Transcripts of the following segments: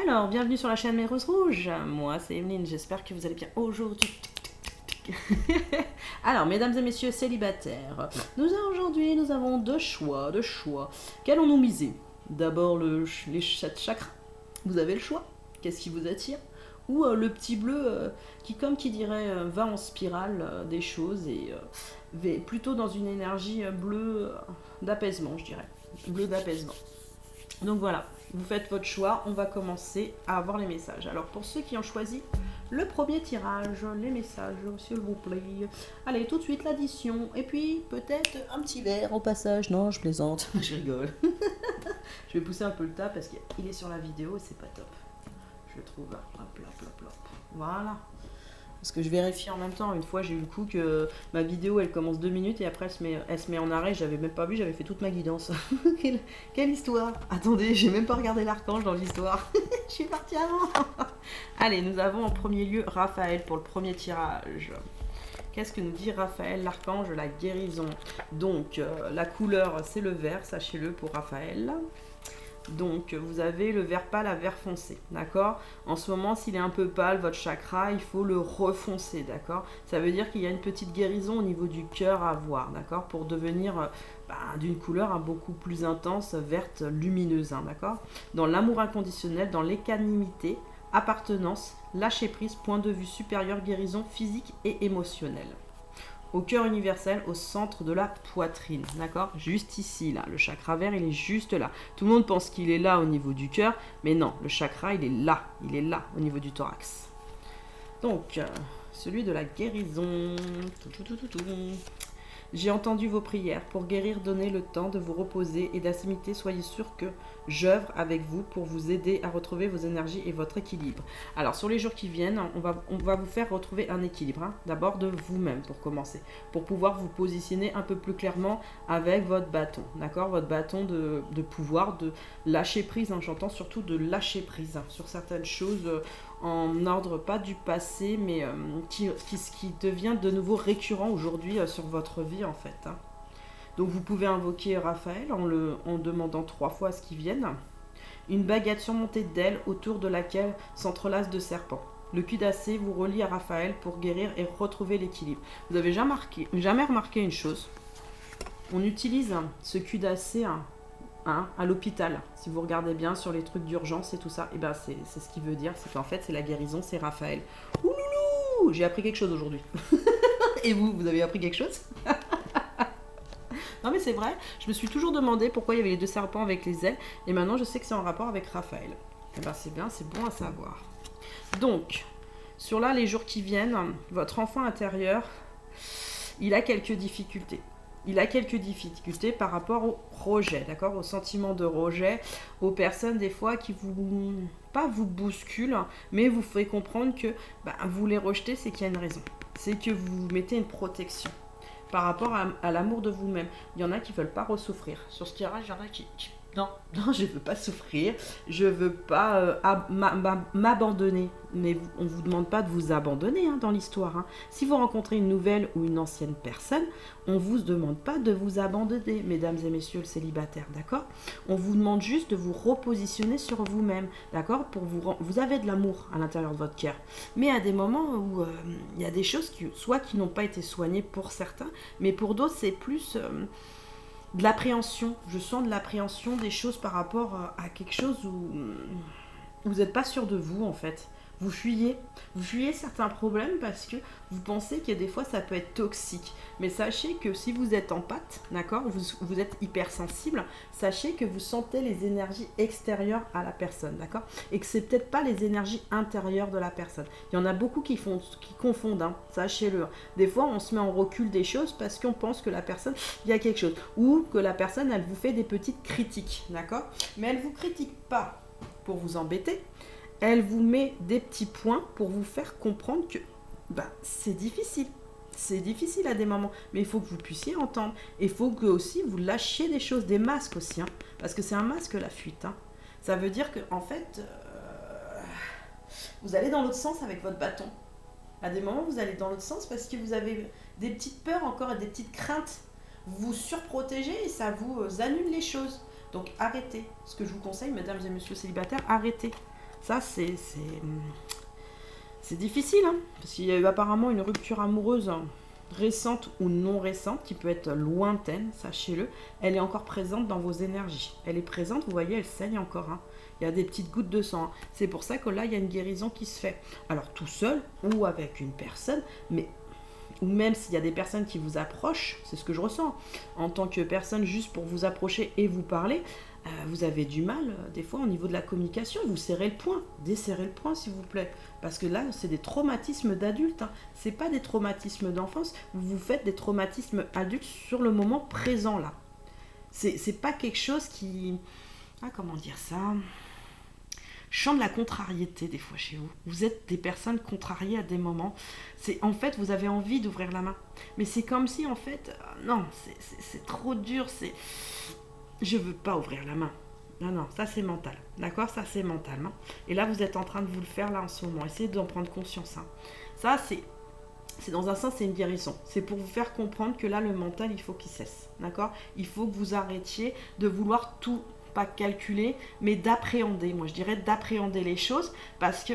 Alors, bienvenue sur la chaîne Mes Roses Rouges. Moi, c'est Emeline. J'espère que vous allez bien aujourd'hui. Alors, mesdames et messieurs célibataires, nous avons deux choix. Qu'allons-nous miser? D'abord, les chakras. Vous avez le choix. Qu'est-ce qui vous attire? Ou le petit bleu qui, comme qui dirait, va en spirale des choses et va plutôt dans une énergie bleue d'apaisement, je dirais. Bleu d'apaisement. Donc voilà, vous faites votre choix, on va commencer à avoir les messages. Alors pour ceux qui ont choisi le premier tirage, les messages, s'il vous plaît. Allez, tout de suite l'addition, et puis peut-être un petit verre au passage. Non, je plaisante, je rigole. Je vais pousser un peu le tas parce qu'il est sur la vidéo et c'est pas top. Je trouve, hop, hop, hop, hop. Voilà. Parce que je vérifie en même temps. Une fois, j'ai eu le coup que ma vidéo, elle commence 2 minutes et après, elle se met en arrêt. J'avais même pas vu, j'avais fait toute ma guidance. quelle histoire! Attendez, j'ai même pas regardé l'archange dans l'histoire. Je suis partie avant. Allez, nous avons en premier lieu Raphaël pour le premier tirage. Qu'est-ce que nous dit Raphaël, l'archange? La guérison. Donc, la couleur, c'est le vert, sachez-le, pour Raphaël. Donc, vous avez le vert pâle à vert foncé, d'accord? En ce moment, s'il est un peu pâle, votre chakra, il faut le refoncer, d'accord? Ça veut dire qu'il y a une petite guérison au niveau du cœur à voir, d'accord? Pour devenir d'une couleur beaucoup plus intense, verte, lumineuse, hein, d'accord? Dans l'amour inconditionnel, dans l'équanimité, appartenance, lâcher prise, point de vue supérieur, guérison physique et émotionnelle. Au cœur universel, au centre de la poitrine, d'accord? Juste ici, là, le chakra vert, il est juste là. Tout le monde pense qu'il est là au niveau du cœur, mais non, le chakra, il est là, au niveau du thorax. Donc, celui de la guérison. J'ai entendu vos prières. Pour guérir, donnez le temps de vous reposer et d'assimiler. Soyez sûr que j'œuvre avec vous pour vous aider à retrouver vos énergies et votre équilibre. Alors, sur les jours qui viennent, on va vous faire retrouver un équilibre. Hein. D'abord de vous-même pour commencer. Pour pouvoir vous positionner un peu plus clairement avec votre bâton. D'accord? Votre bâton de pouvoir, de lâcher prise. Hein. J'entends surtout de lâcher prise hein, sur certaines choses en ordre pas du passé, mais qui devient de nouveau récurrent aujourd'hui sur votre vie en fait. Hein. Donc vous pouvez invoquer Raphaël en demandant 3 fois à ce qu'il vienne. Une baguette surmontée d'ailes autour de laquelle s'entrelacent 2 serpents. Le cuirassé vous relie à Raphaël pour guérir et retrouver l'équilibre. Vous avez jamais remarqué une chose? On utilise ce cuirassé à l'hôpital. Si vous regardez bien sur les trucs d'urgence et tout ça, et ben c'est ce qu'il veut dire, c'est qu'en fait c'est la guérison, c'est Raphaël. Ouloulou, j'ai appris quelque chose aujourd'hui. Et vous avez appris quelque chose? Non mais c'est vrai, je me suis toujours demandé pourquoi il y avait les 2 serpents avec les ailes, et maintenant je sais que c'est en rapport avec Raphaël. Et ben c'est bien, c'est bon à savoir. Donc, sur là les jours qui viennent, votre enfant intérieur, il a quelques difficultés. Il a quelques difficultés par rapport au rejet, d'accord? Au sentiment de rejet, aux personnes des fois qui pas vous bousculent, mais vous ferez comprendre que vous les rejetez, c'est qu'il y a une raison. C'est que vous mettez une protection par rapport à l'amour de vous-même. Il y en a qui ne veulent pas ressouffrir. Sur ce tirage, il y en a qui non, je ne veux pas souffrir, je ne veux pas m'abandonner. Mais on ne vous demande pas de vous abandonner hein, dans l'histoire. Hein. Si vous rencontrez une nouvelle ou une ancienne personne, on ne vous demande pas de vous abandonner, mesdames et messieurs le célibataire, d'accord? On vous demande juste de vous repositionner sur vous-même, d'accord? Vous avez de l'amour à l'intérieur de votre cœur. Mais à des moments où il y a des choses qui n'ont pas été soignées pour certains, mais pour d'autres, c'est plus... de l'appréhension, je sens de l'appréhension des choses par rapport à quelque chose où vous n'êtes pas sûr de vous en fait. Vous fuyez certains problèmes parce que vous pensez que des fois ça peut être toxique. Mais sachez que si vous êtes empathe, d'accord, vous êtes hypersensible, sachez que vous sentez les énergies extérieures à la personne, d'accord? Et que c'est peut-être pas les énergies intérieures de la personne. Il y en a beaucoup qui confondent, hein, sachez-le. Des fois on se met en recul des choses parce qu'on pense que la personne, il y a quelque chose. Ou que la personne, elle vous fait des petites critiques, d'accord? Mais elle ne vous critique pas pour vous embêter. Elle vous met des petits points pour vous faire comprendre que c'est difficile. C'est difficile à des moments, mais il faut que vous puissiez entendre. Il faut que aussi vous lâchiez des choses, des masques aussi, hein, parce que c'est un masque la fuite. Hein. Ça veut dire que en fait, vous allez dans l'autre sens avec votre bâton. À des moments, vous allez dans l'autre sens parce que vous avez des petites peurs encore et des petites craintes. Vous vous surprotégez et ça vous annule les choses. Donc arrêtez. Ce que je vous conseille, mesdames et messieurs célibataires, arrêtez. Ça, c'est difficile, hein, parce qu'il y a eu apparemment une rupture amoureuse récente ou non récente, qui peut être lointaine, sachez-le. Elle est encore présente dans vos énergies. Elle est présente, vous voyez, elle saigne encore. Hein. Il y a des petites gouttes de sang. Hein. C'est pour ça que là, il y a une guérison qui se fait. Alors, tout seul ou avec une personne, mais ou même s'il y a des personnes qui vous approchent, c'est ce que je ressens, en tant que personne juste pour vous approcher et vous parler, vous avez du mal, des fois, au niveau de la communication, vous serrez le poing, desserrez le poing, s'il vous plaît. Parce que là, c'est des traumatismes d'adultes, hein. C'est pas des traumatismes d'enfance, vous faites des traumatismes adultes sur le moment présent, là. C'est pas quelque chose qui... Ah, comment dire ça? Je sens de la contrariété des fois chez vous. Vous êtes des personnes contrariées à des moments. En fait, vous avez envie d'ouvrir la main. Mais c'est comme si, en fait, non, c'est trop dur, je veux pas ouvrir la main. Non, ça c'est mental. D'accord? Ça c'est mental. Hein. Et là, vous êtes en train de vous le faire là en ce moment. Essayez d'en prendre conscience. Hein. Ça, c'est dans un sens, c'est une guérison. C'est pour vous faire comprendre que là, le mental, il faut qu'il cesse. D'accord? Il faut que vous arrêtiez de vouloir tout, pas calculer, mais d'appréhender. Moi, je dirais d'appréhender les choses parce que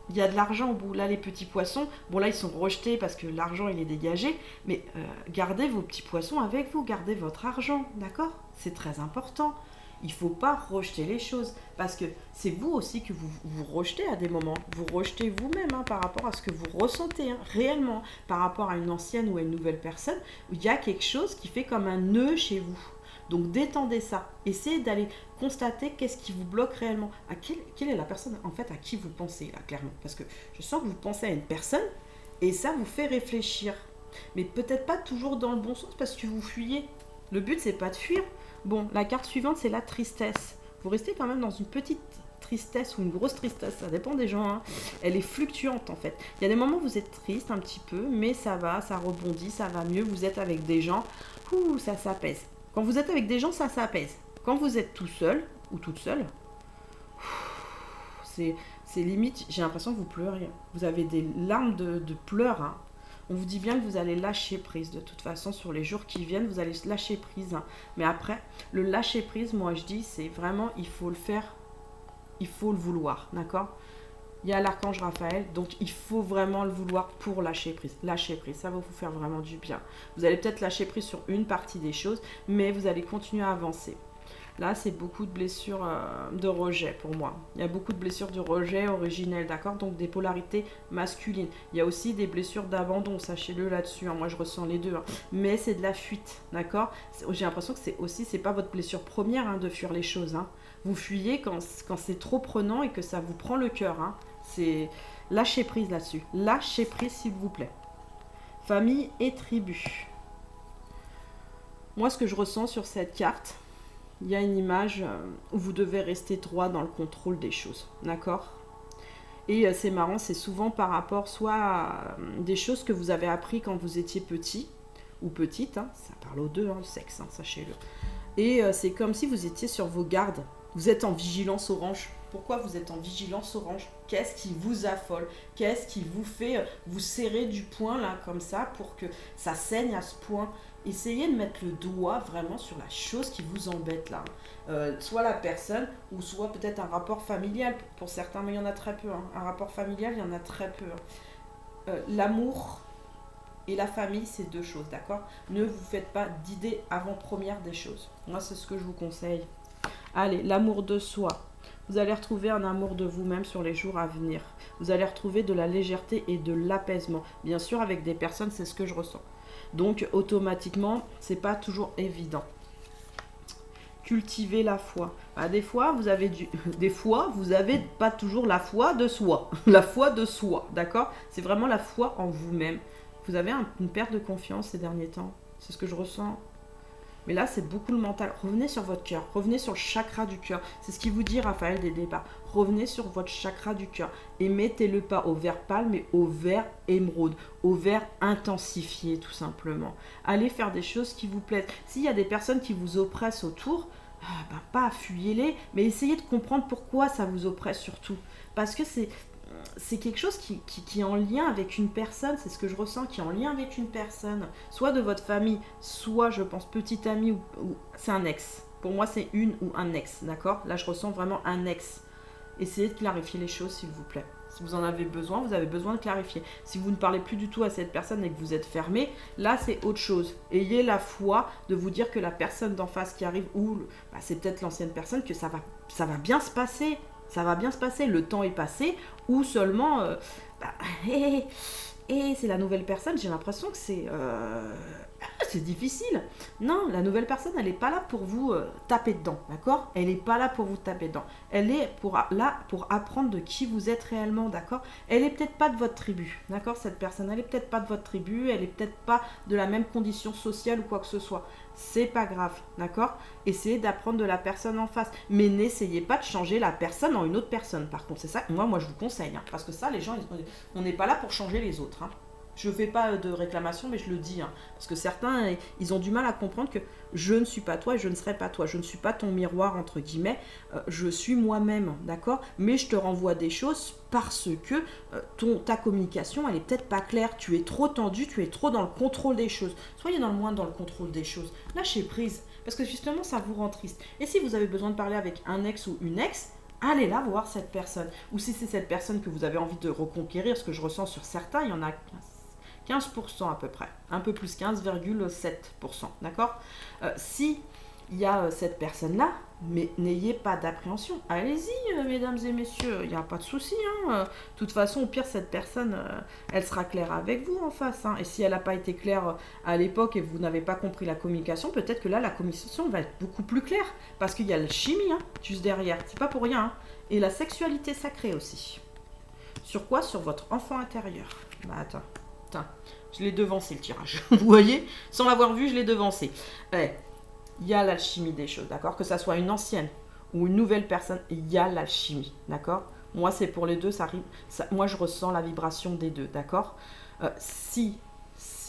il y a de l'argent au bout. Là, les petits poissons, bon là, ils sont rejetés parce que l'argent, il est dégagé. Mais gardez vos petits poissons avec vous. Gardez votre argent, d'accord? C'est très important. Il ne faut pas rejeter les choses. Parce que c'est vous aussi que vous rejetez à des moments. Vous rejetez vous-même hein, par rapport à ce que vous ressentez hein, réellement. Par rapport à une ancienne ou à une nouvelle personne. Où il y a quelque chose qui fait comme un nœud chez vous. Donc détendez ça. Essayez d'aller constater qu'est-ce qui vous bloque réellement. Quelle est la personne en fait à qui vous pensez là clairement. Parce que je sens que vous pensez à une personne et ça vous fait réfléchir. Mais peut-être pas toujours dans le bon sens parce que vous fuyez. Le but c'est pas de fuir. Bon, la carte suivante c'est la tristesse. Vous restez quand même dans une petite tristesse ou une grosse tristesse, ça dépend des gens. Hein. Elle est fluctuante en fait. Il y a des moments où vous êtes triste un petit peu, mais ça va, ça rebondit, ça va mieux. Vous êtes avec des gens, ça s'apaise. Quand vous êtes avec des gens, ça s'apaise. Quand vous êtes tout seul ou toute seule, c'est limite, j'ai l'impression que vous pleurez. Vous avez des larmes de pleurs. Hein. On vous dit bien que vous allez lâcher prise. De toute façon, sur les jours qui viennent, vous allez lâcher prise. Hein. Mais après, le lâcher prise, moi je dis, c'est vraiment, il faut le faire, il faut le vouloir. D'accord ? Il y a l'archange Raphaël, donc il faut vraiment le vouloir pour lâcher prise. Lâcher prise, ça va vous faire vraiment du bien. Vous allez peut-être lâcher prise sur une partie des choses, mais vous allez continuer à avancer. Là, c'est beaucoup de blessures de rejet pour moi. Il y a beaucoup de blessures de rejet originelles, d'accord? Donc des polarités masculines. Il y a aussi des blessures d'abandon, sachez-le là-dessus. Hein. Moi, je ressens les deux. Hein. Mais c'est de la fuite, d'accord? J'ai l'impression que c'est pas votre blessure première hein, de fuir les choses. Hein. Vous fuyez quand c'est trop prenant et que ça vous prend le cœur. Hein. C'est lâcher prise là-dessus. Lâchez prise, s'il vous plaît. Famille et tribu. Moi, ce que je ressens sur cette carte, il y a une image où vous devez rester droit dans le contrôle des choses. D'accord ? Et c'est marrant, c'est souvent par rapport soit à des choses que vous avez appris quand vous étiez petit ou petite. Hein, ça parle aux deux, hein, le sexe, hein, sachez-le. Et c'est comme si vous étiez sur vos gardes. Vous êtes en vigilance orange. Pourquoi vous êtes en vigilance orange? Qu'est-ce qui vous affole? Qu'est-ce qui vous fait vous serrer du poing là comme ça pour que ça saigne à ce point? Essayez de mettre le doigt vraiment sur la chose qui vous embête là. Soit la personne ou soit peut-être un rapport familial. Pour certains, mais il y en a très peu. Hein. Un rapport familial, il y en a très peu. Hein. L'amour et la famille, c'est deux choses, d'accord? Ne vous faites pas d'idées avant-première des choses. Moi, c'est ce que je vous conseille. Allez, l'amour de soi. Vous allez retrouver un amour de vous-même sur les jours à venir. Vous allez retrouver de la légèreté et de l'apaisement. Bien sûr, avec des personnes, c'est ce que je ressens. Donc, automatiquement, c'est pas toujours évident. Cultiver la foi. Bah, des fois, vous avez pas toujours la foi de soi. La foi de soi, d'accord? C'est vraiment la foi en vous-même. Vous avez une perte de confiance ces derniers temps. C'est ce que je ressens. Mais là, c'est beaucoup le mental. Revenez sur votre cœur. Revenez sur le chakra du cœur. C'est ce qu'il vous dit, Raphaël, dès le départ. Revenez sur votre chakra du cœur. Et mettez-le pas au vert pâle, mais au vert émeraude. Au vert intensifié, tout simplement. Allez faire des choses qui vous plaisent. S'il y a des personnes qui vous oppressent autour, pas fuyez-les, mais essayez de comprendre pourquoi ça vous oppresse surtout. Parce que c'est quelque chose qui est en lien avec une personne, c'est ce que je ressens, qui est en lien avec une personne, soit de votre famille, soit je pense petite amie, ou c'est un ex. Pour moi c'est une ou un ex, d'accord? Là je ressens vraiment un ex. essayez de clarifier les choses, s'il vous plaît. Si vous en avez besoin, vous avez besoin de clarifier. Si vous ne parlez plus du tout à cette personne et que vous êtes fermé, là, c'est autre chose. Ayez la foi de vous dire que la personne d'en face qui arrive, ou c'est peut-être l'ancienne personne, que ça va bien se passer. Ça va bien se passer. Le temps est passé, ou seulement... et c'est la nouvelle personne, j'ai l'impression que c'est difficile. Non, la nouvelle personne, elle n'est pas là pour vous taper dedans, d'accord? Elle n'est pas là pour vous taper dedans. Elle est là pour apprendre de qui vous êtes réellement, d'accord? Elle n'est peut-être pas de votre tribu, d'accord? Cette personne, elle n'est peut-être pas de votre tribu, elle n'est peut-être pas de la même condition sociale ou quoi que ce soit. C'est pas grave, d'accord? Essayez d'apprendre de la personne en face. Mais n'essayez pas de changer la personne en une autre personne, par contre. C'est ça, moi je vous conseille, hein, parce que ça, les gens, on n'est pas là pour changer les autres, hein. Je ne fais pas de réclamation, mais je le dis. Hein, parce que certains, ils ont du mal à comprendre que je ne suis pas toi et je ne serai pas toi. Je ne suis pas ton miroir, entre guillemets. Je suis moi-même, d'accord? Mais je te renvoie des choses parce que ta communication, elle n'est peut-être pas claire. Tu es trop tendu, tu es trop dans le contrôle des choses. Soyez dans le moins dans le contrôle des choses. Lâchez prise, parce que justement, ça vous rend triste. Et si vous avez besoin de parler avec un ex ou une ex, allez là voir cette personne. Ou si c'est cette personne que vous avez envie de reconquérir, ce que je ressens sur certains, il y en a 15% à peu près, un peu plus 15,7%, d'accord? Si il y a cette personne-là, mais n'ayez pas d'appréhension. Allez-y, mesdames et messieurs, il n'y a pas de souci. Hein. De toute façon, au pire, cette personne, elle sera claire avec vous en face. Hein. Et si elle n'a pas été claire à l'époque et vous n'avez pas compris la communication, peut-être que là, la communication va être beaucoup plus claire. Parce qu'il y a la chimie, hein, juste derrière. C'est pas pour rien. Hein. Et la sexualité sacrée aussi. Sur quoi? Sur votre enfant intérieur. Bah attends. Je l'ai devancé le tirage, vous voyez, sans l'avoir vu, je l'ai devancé. Il y a l'alchimie des choses, d'accord? Que ça soit une ancienne ou une nouvelle personne, il y a l'alchimie, d'accord? Moi, c'est pour les deux, moi, je ressens la vibration des deux, d'accord? Si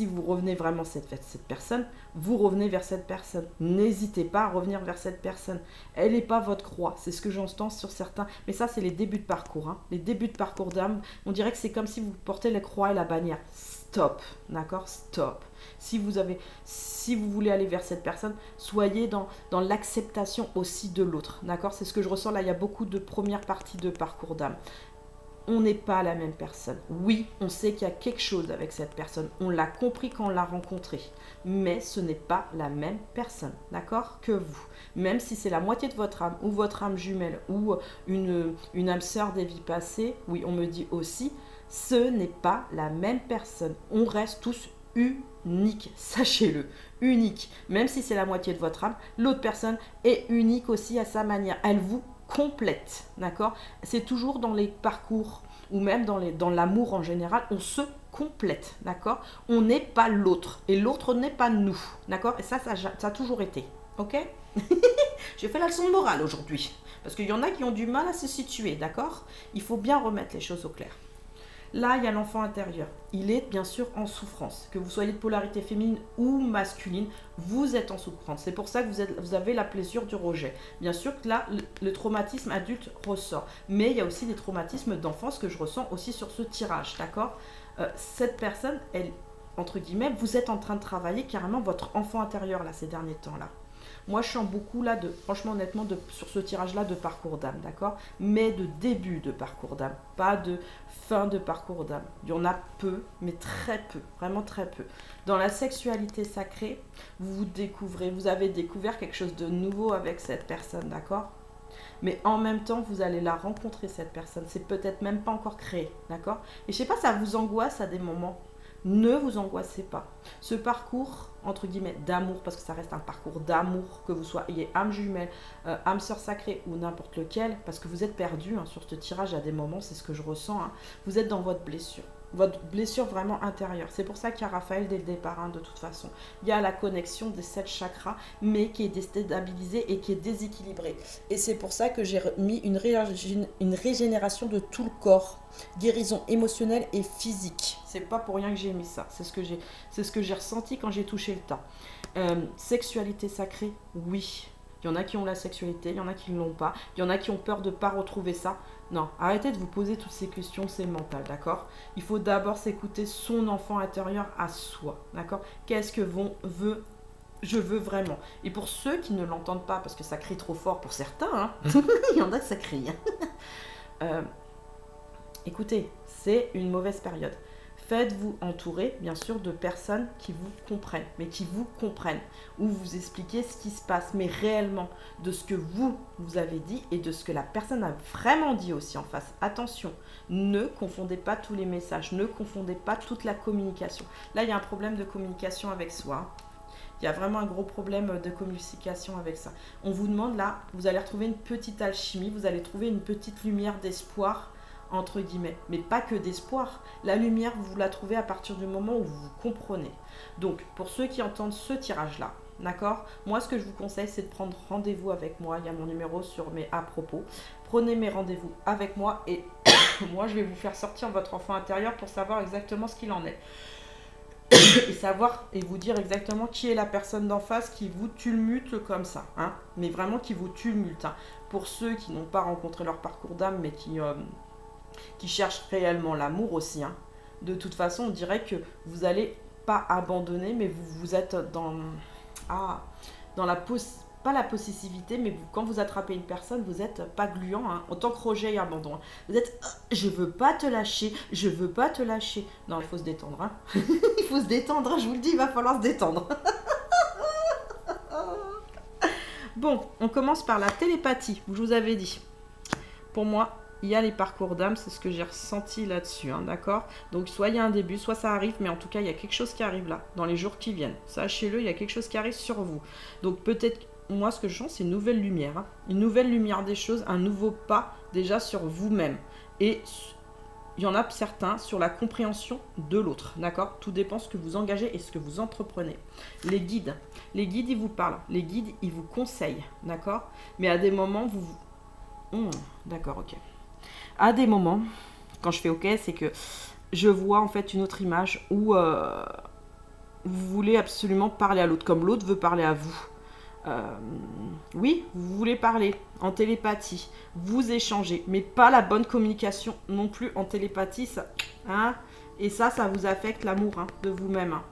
vous revenez vraiment cette personne, vous revenez vers cette personne. N'hésitez pas à revenir vers cette personne. Elle n'est pas votre croix, c'est ce que j'entends sur certains. Mais ça, c'est les débuts de parcours. Hein. Les débuts de parcours d'âme, on dirait que c'est comme si vous portez la croix et la bannière. Stop, d'accord? Stop. Si vous voulez aller vers cette personne, soyez dans l'acceptation aussi de l'autre, d'accord? C'est ce que je ressens là, il y a beaucoup de premières parties de parcours d'âme. On n'est pas la même personne. Oui, on sait qu'il y a quelque chose avec cette personne. On l'a compris quand on l'a rencontrée. Mais ce n'est pas la même personne, d'accord, que vous. Même si c'est la moitié de votre âme, ou votre âme jumelle, ou une âme sœur des vies passées, oui, on me dit aussi, ce n'est pas la même personne. On reste tous uniques, sachez-le, unique. Même si c'est la moitié de votre âme, l'autre personne est unique aussi à sa manière. Elle vous complète, d'accord? C'est toujours dans les parcours ou même dans l'amour en général, on se complète, d'accord? On n'est pas l'autre et l'autre n'est pas nous, d'accord? Et ça a toujours été, ok? J'ai fait la leçon de morale aujourd'hui parce qu'il y en a qui ont du mal à se situer, d'accord? Il faut bien remettre les choses au clair. Là, il y a l'enfant intérieur. Il est bien sûr en souffrance. Que vous soyez de polarité féminine ou masculine, vous êtes en souffrance. C'est pour ça que vous avez la blessure du rejet. Bien sûr que là, le traumatisme adulte ressort. Mais il y a aussi des traumatismes d'enfance que je ressens aussi sur ce tirage, d'accord? Cette personne, elle, entre guillemets, vous êtes en train de travailler carrément votre enfant intérieur là, ces derniers temps-là. Moi, je sens beaucoup là, franchement, honnêtement, sur ce tirage-là de parcours d'âme, d'accord? Mais de début de parcours d'âme, pas de fin de parcours d'âme. Il y en a peu, mais très peu, vraiment très peu. Dans la sexualité sacrée, vous avez découvert quelque chose de nouveau avec cette personne, d'accord? Mais en même temps, vous allez la rencontrer, cette personne. C'est peut-être même pas encore créé, d'accord? Et je sais pas, ça vous angoisse à des moments. Ne vous angoissez pas. Ce parcours, entre guillemets, d'amour, parce que ça reste un parcours d'amour, que vous soyez âme jumelle, âme sœur sacrée ou n'importe lequel, parce que vous êtes perdu sur ce tirage à des moments, c'est ce que je ressens. Hein. Vous êtes dans votre blessure vraiment intérieure. C'est pour ça qu'il y a Raphaël dès le départ, de toute façon. Il y a la connexion des 7 chakras, mais qui est déstabilisée et qui est déséquilibrée. Et c'est pour ça que j'ai mis une régénération de tout le corps, guérison émotionnelle et physique. C'est pas pour rien que j'ai mis ça. C'est ce que j'ai ressenti quand j'ai touché le tas. Sexualité sacrée, oui. Il y en a qui ont la sexualité, il y en a qui ne l'ont pas. Il y en a qui ont peur de ne pas retrouver ça. Non, arrêtez de vous poser toutes ces questions, c'est mental, d'accord? Il faut d'abord s'écouter son enfant intérieur à soi, d'accord? Qu'est-ce que je veux vraiment? Et pour ceux qui ne l'entendent pas, parce que ça crie trop fort pour certains, il y en a que ça crie. écoutez, c'est une mauvaise période. Faites-vous entourer, bien sûr, de personnes qui vous comprennent, mais qui vous comprennent, où vous expliquez ce qui se passe, mais réellement, de ce que vous avez dit et de ce que la personne a vraiment dit aussi en face. Attention, ne confondez pas tous les messages, ne confondez pas toute la communication. Là, il y a un problème de communication avec soi. Il y a vraiment un gros problème de communication avec ça. On vous demande là, vous allez retrouver une petite alchimie, vous allez trouver une petite lumière d'espoir, entre guillemets, mais pas que d'espoir. La lumière, vous la trouvez à partir du moment où vous vous comprenez. Donc, pour ceux qui entendent ce tirage-là, d'accord, moi, ce que je vous conseille, c'est de prendre rendez-vous avec moi. Il y a mon numéro sur mes à propos. Prenez mes rendez-vous avec moi et moi, je vais vous faire sortir votre enfant intérieur pour savoir exactement ce qu'il en est. Et savoir et vous dire exactement qui est la personne d'en face qui vous tumulte comme ça, hein, mais vraiment qui vous tumulte. Hein. Pour ceux qui n'ont pas rencontré leur parcours d'âme, mais qui cherchent réellement l'amour aussi, hein, de toute façon, on dirait que vous n'allez pas abandonner, mais vous êtes dans la pas la possessivité, mais quand vous attrapez une personne, vous n'êtes pas gluant, hein, en tant que rejet et abandon. Hein. Vous êtes je veux pas te lâcher, je veux pas te lâcher. Non, il faut se détendre. Hein. Il faut se détendre, hein, je vous le dis, il va falloir se détendre. Bon, on commence par la télépathie, je vous avais dit. Pour moi, il y a les parcours d'âme, c'est ce que j'ai ressenti là-dessus, hein, d'accord? Donc, soit il y a un début, soit ça arrive, mais en tout cas, il y a quelque chose qui arrive là, dans les jours qui viennent. Sachez-le, il y a quelque chose qui arrive sur vous. Donc, peut-être, moi, ce que je sens, c'est une nouvelle lumière. Hein, une nouvelle lumière des choses, un nouveau pas déjà sur vous-même. Et il y en a certains sur la compréhension de l'autre, d'accord? Tout dépend ce que vous engagez et ce que vous entreprenez. Les guides, ils vous parlent. Les guides, ils vous conseillent, d'accord? Mais à des moments, d'accord, ok. À des moments, quand je fais ok, c'est que je vois en fait une autre image où vous voulez absolument parler à l'autre, comme l'autre veut parler à vous. Oui, vous voulez parler en télépathie, vous échangez, mais pas la bonne communication non plus en télépathie, ça, hein, et ça vous affecte l'amour, hein, de vous-même. Hein.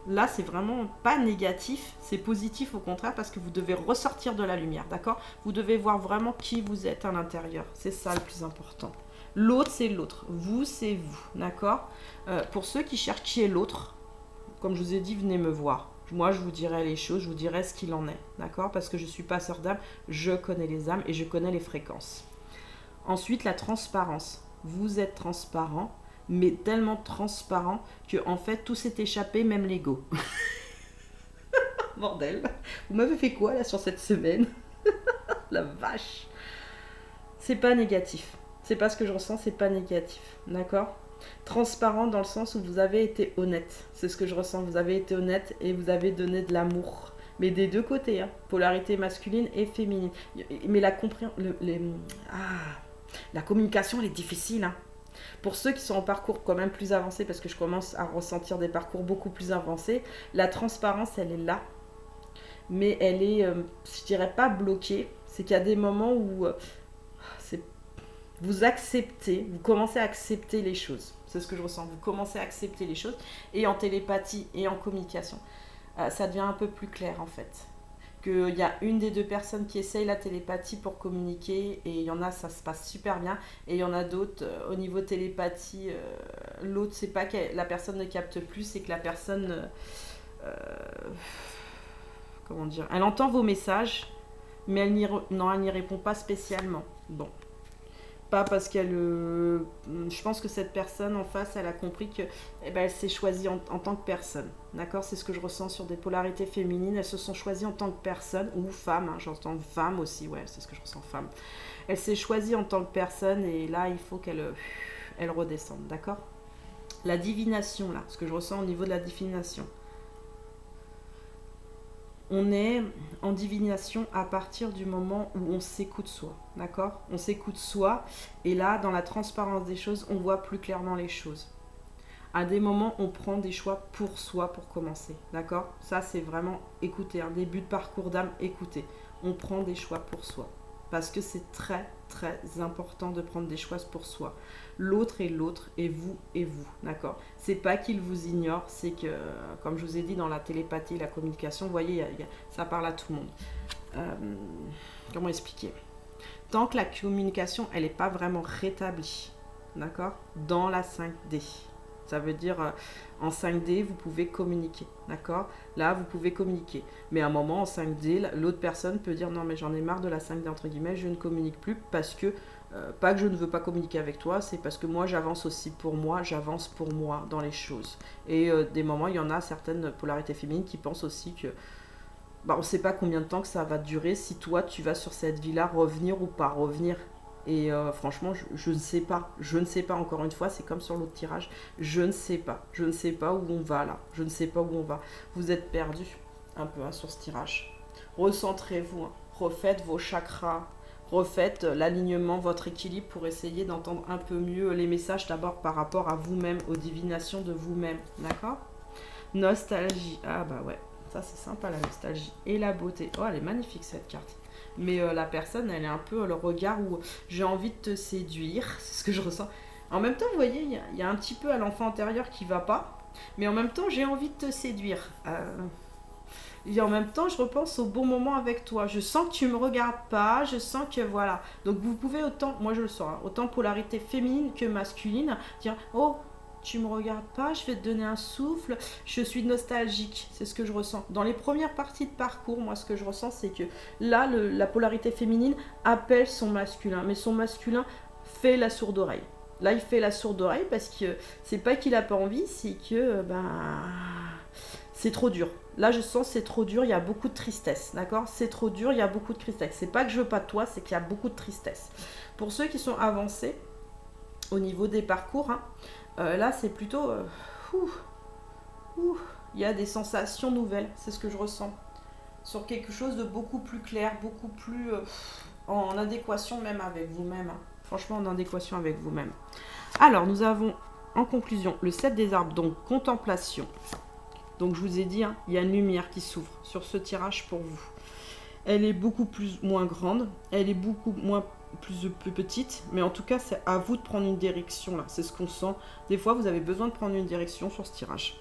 Là, c'est vraiment pas négatif, c'est positif au contraire parce que vous devez ressortir de la lumière, d'accord? Vous devez voir vraiment qui vous êtes à l'intérieur, c'est ça le plus important. L'autre, c'est l'autre, vous, c'est vous, d'accord? Pour ceux qui cherchent qui est l'autre, comme je vous ai dit, venez me voir. Moi, je vous dirai les choses, je vous dirai ce qu'il en est, d'accord? Parce que je suis passeur d'âme, je connais les âmes et je connais les fréquences. Ensuite, la transparence. Vous êtes transparent, mais tellement transparent que en fait, tout s'est échappé, même l'ego. Bordel. Vous m'avez fait quoi, là, sur cette semaine? La vache. C'est pas négatif. C'est pas ce que je ressens, c'est pas négatif, d'accord? Transparent dans le sens où vous avez été honnête. C'est ce que je ressens. Vous avez été honnête et vous avez donné de l'amour. Mais des deux côtés, hein. Polarité masculine et féminine. Mais la communication, elle est difficile. Hein. Pour ceux qui sont en parcours quand même plus avancé, parce que je commence à ressentir des parcours beaucoup plus avancés, la transparence, elle est là. Mais elle est, je dirais pas bloquée. C'est qu'il y a des moments où vous acceptez, vous commencez à accepter les choses. C'est ce que je ressens. Vous commencez à accepter les choses. Et en télépathie et en communication, ça devient un peu plus clair en fait. Qu'il y a une des deux personnes qui essaye la télépathie pour communiquer. Et il y en a, ça se passe super bien. Et il y en a d'autres, au niveau télépathie, l'autre, c'est pas que la personne ne capte plus, c'est que la personne... comment dire? Elle entend vos messages, mais elle n'y répond pas spécialement. Bon. Pas parce qu'elle... je pense que cette personne en face, elle a compris que elle s'est choisie en tant que personne. D'accord? C'est ce que je ressens sur des polarités féminines. Elles se sont choisies en tant que personne, ou femme, hein, j'entends femme aussi, ouais, c'est ce que je ressens, femme. Elle s'est choisie en tant que personne et là, il faut qu'elle redescende, d'accord? La divination, là, ce que je ressens au niveau de la divination. On est en divination à partir du moment où on s'écoute soi, d'accord? On s'écoute soi, et là, dans la transparence des choses, on voit plus clairement les choses. À des moments, on prend des choix pour soi pour commencer, d'accord? Ça, c'est vraiment écouter, un début de parcours d'âme, écouter. On prend des choix pour soi, parce que c'est très, très important de prendre des choix pour soi. L'autre, et vous, d'accord? C'est pas qu'il vous ignore, c'est que, comme je vous ai dit dans la télépathie, la communication, vous voyez, ça parle à tout le monde. Comment expliquer? tant que la communication, elle n'est pas vraiment rétablie, d'accord, dans la 5D. Ça veut dire, en 5D, vous pouvez communiquer, d'accord? Là, vous pouvez communiquer. Mais à un moment, en 5D, l'autre personne peut dire, non, mais j'en ai marre de la 5D, entre guillemets, je ne communique plus parce que, pas que je ne veux pas communiquer avec toi, c'est parce que moi, j'avance aussi pour moi, j'avance pour moi dans les choses. Et des moments, il y en a certaines polarités féminines qui pensent aussi que, bah, on ne sait pas combien de temps que ça va durer, si toi, tu vas sur cette vie-là revenir ou pas revenir. Et franchement, je ne sais pas. Je ne sais pas, encore une fois, c'est comme sur l'autre tirage. Je ne sais pas. Je ne sais pas où on va là. Je ne sais pas où on va. Vous êtes perdu un peu hein, sur ce tirage. Recentrez-vous. Hein. Refaites vos chakras. Refaites l'alignement, votre équilibre pour essayer d'entendre un peu mieux les messages d'abord par rapport à vous-même, aux divinations de vous-même. D'accord? Nostalgie. Ah bah ouais. Ça c'est sympa la nostalgie. Et la beauté. Oh, elle est magnifique cette carte. Mais la personne, elle est un peu le regard où j'ai envie de te séduire, c'est ce que je ressens. En même temps, vous voyez, il y a un petit peu à l'enfant intérieur qui va pas, mais en même temps, j'ai envie de te séduire. Et en même temps, je repense au bon moment avec toi. Je sens que tu me regardes pas, je sens que voilà. Donc vous pouvez autant, moi je le sens, hein, autant polarité féminine que masculine, dire oh. Tu me regardes pas, je vais te donner un souffle, je suis nostalgique, c'est ce que je ressens. Dans les premières parties de parcours, moi ce que je ressens c'est que là, la polarité féminine appelle son masculin, mais son masculin fait la sourde oreille. Là il fait la sourde oreille parce que c'est pas qu'il a pas envie, c'est que c'est trop dur. Là je sens c'est trop dur, il y a beaucoup de tristesse, d'accord? C'est trop dur, il y a beaucoup de tristesse. C'est pas que je veux pas de toi, c'est qu'il y a beaucoup de tristesse. Pour ceux qui sont avancés au niveau des parcours, hein, là, c'est plutôt... il y a des sensations nouvelles, c'est ce que je ressens. Sur quelque chose de beaucoup plus clair, beaucoup plus en adéquation même avec vous-même. Hein. Franchement, en adéquation avec vous-même. Alors, nous avons en conclusion le 7 des arbres, donc contemplation. Donc, je vous ai dit, hein, il y a une lumière qui s'ouvre sur ce tirage pour vous. Elle est beaucoup moins grande, elle est beaucoup plus petite, mais en tout cas c'est à vous de prendre une direction là, c'est ce qu'on sent. Des fois vous avez besoin de prendre une direction sur ce tirage.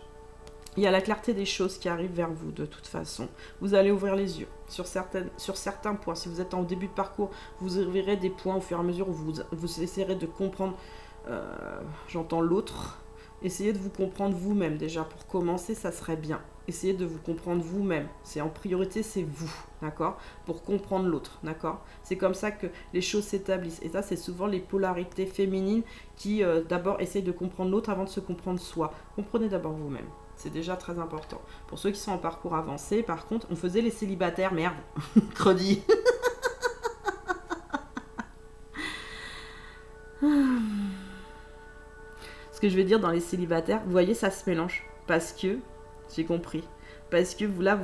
Il y a la clarté des choses qui arrive vers vous de toute façon. Vous allez ouvrir les yeux sur certains points. Si vous êtes en début de parcours, vous verrez des points au fur et à mesure où vous essaierez de comprendre, j'entends l'autre. Essayez de vous comprendre vous-même déjà. Pour commencer, ça serait bien. Essayez de vous comprendre vous-même. C'est en priorité, c'est vous, d'accord? Pour comprendre l'autre, d'accord? C'est comme ça que les choses s'établissent. Et ça, c'est souvent les polarités féminines qui d'abord essayent de comprendre l'autre avant de se comprendre soi. Comprenez d'abord vous-même. C'est déjà très important. Pour ceux qui sont en parcours avancé, par contre, on faisait les célibataires, merde, credi. Ce que je vais dire dans les célibataires, vous voyez, ça se mélange. Parce que, j'ai compris, parce que vous, là,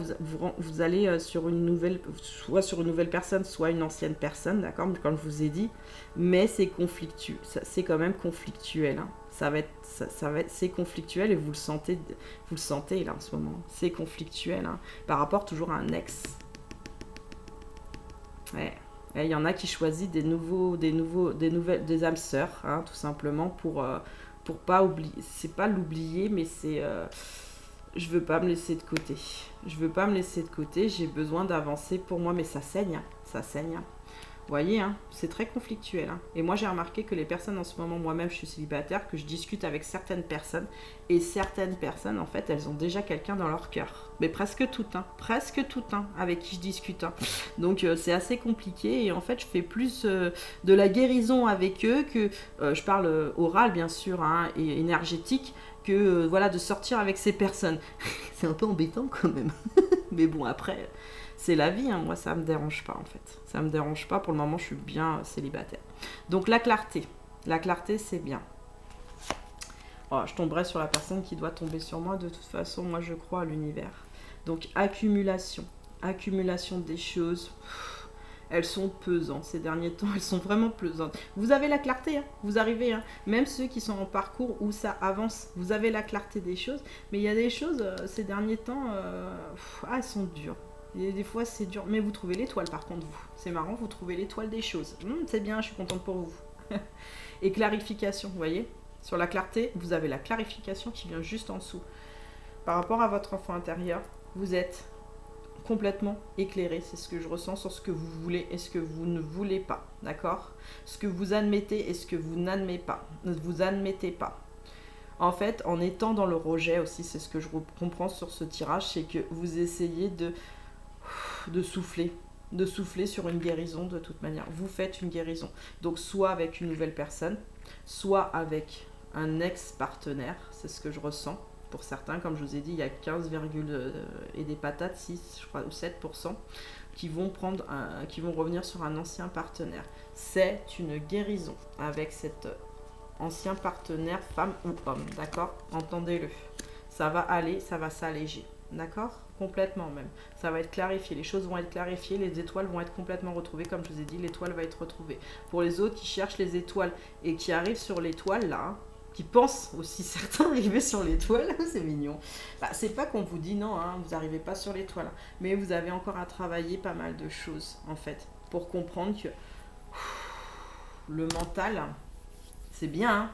vous allez sur une nouvelle, soit sur une nouvelle personne, soit une ancienne personne, d'accord, comme je vous ai dit, mais c'est conflictuel, c'est quand même conflictuel. Hein. C'est conflictuel et vous le sentez là en ce moment. C'est conflictuel hein, par rapport toujours à un ex. Ouais. Il y en a qui choisissent des âmes sœurs, hein, tout simplement pour pas oublier. C'est pas l'oublier, mais c'est je veux pas me laisser de côté. Je veux pas me laisser de côté. J'ai besoin d'avancer pour moi, mais ça saigne, hein, ça saigne. Hein. Vous voyez, hein, c'est très conflictuel. Hein. Et moi, j'ai remarqué que les personnes en ce moment, moi-même, je suis célibataire, que je discute avec certaines personnes. Et certaines personnes, en fait, elles ont déjà quelqu'un dans leur cœur. Mais presque toutes, hein, avec qui je discute. Hein. Donc, c'est assez compliqué. Et en fait, je fais plus de la guérison avec eux que, je parle oral, bien sûr, hein, et énergétique, que, voilà, de sortir avec ces personnes. C'est un peu embêtant quand même. Mais bon, après... C'est la vie, hein. Moi ça me dérange pas en fait. Ça me dérange pas, pour le moment je suis bien célibataire. Donc la clarté c'est bien. Oh, je tomberai sur la personne qui doit tomber sur moi, de toute façon moi je crois à l'univers. Donc accumulation des choses, elles sont pesantes ces derniers temps, elles sont vraiment pesantes. Vous avez la clarté, hein. Vous arrivez, hein. Même ceux qui sont en parcours où ça avance, vous avez la clarté des choses, mais il y a des choses ces derniers temps, elles sont dures. Et des fois c'est dur, mais vous trouvez l'étoile par contre vous. C'est marrant, vous trouvez l'étoile des choses. C'est bien, je suis contente pour vous. Et clarification, vous voyez? Sur la clarté, vous avez la clarification qui vient juste en dessous. Par rapport à votre enfant intérieur, vous êtes complètement éclairé. C'est ce que je ressens sur ce que vous voulez et ce que vous ne voulez pas. D'accord? Ce que vous admettez et ce que vous n'admettez pas. Vous admettez pas. En fait, en étant dans le rejet aussi, c'est ce que je comprends sur ce tirage, c'est que vous essayez de souffler. De souffler sur une guérison de toute manière. Vous faites une guérison. Donc soit avec une nouvelle personne, soit avec un ex-partenaire. C'est ce que je ressens. Pour certains, comme je vous ai dit, il y a 15, et des patates, 6 je crois, ou 7% qui vont revenir sur un ancien partenaire. C'est une guérison avec cet ancien partenaire, femme ou homme, d'accord? Entendez-le. Ça va aller, ça va s'alléger, d'accord? Complètement même. Ça va être clarifié, les choses vont être clarifiées, les étoiles vont être complètement retrouvées, comme je vous ai dit, l'étoile va être retrouvée. Pour les autres qui cherchent les étoiles et qui arrivent sur l'étoile là, qui pensent aussi certains arriver sur l'étoile, c'est mignon. Bah, c'est pas qu'on vous dit non, hein, vous n'arrivez pas sur l'étoile, mais vous avez encore à travailler pas mal de choses en fait, pour comprendre que le mental, c'est bien, hein,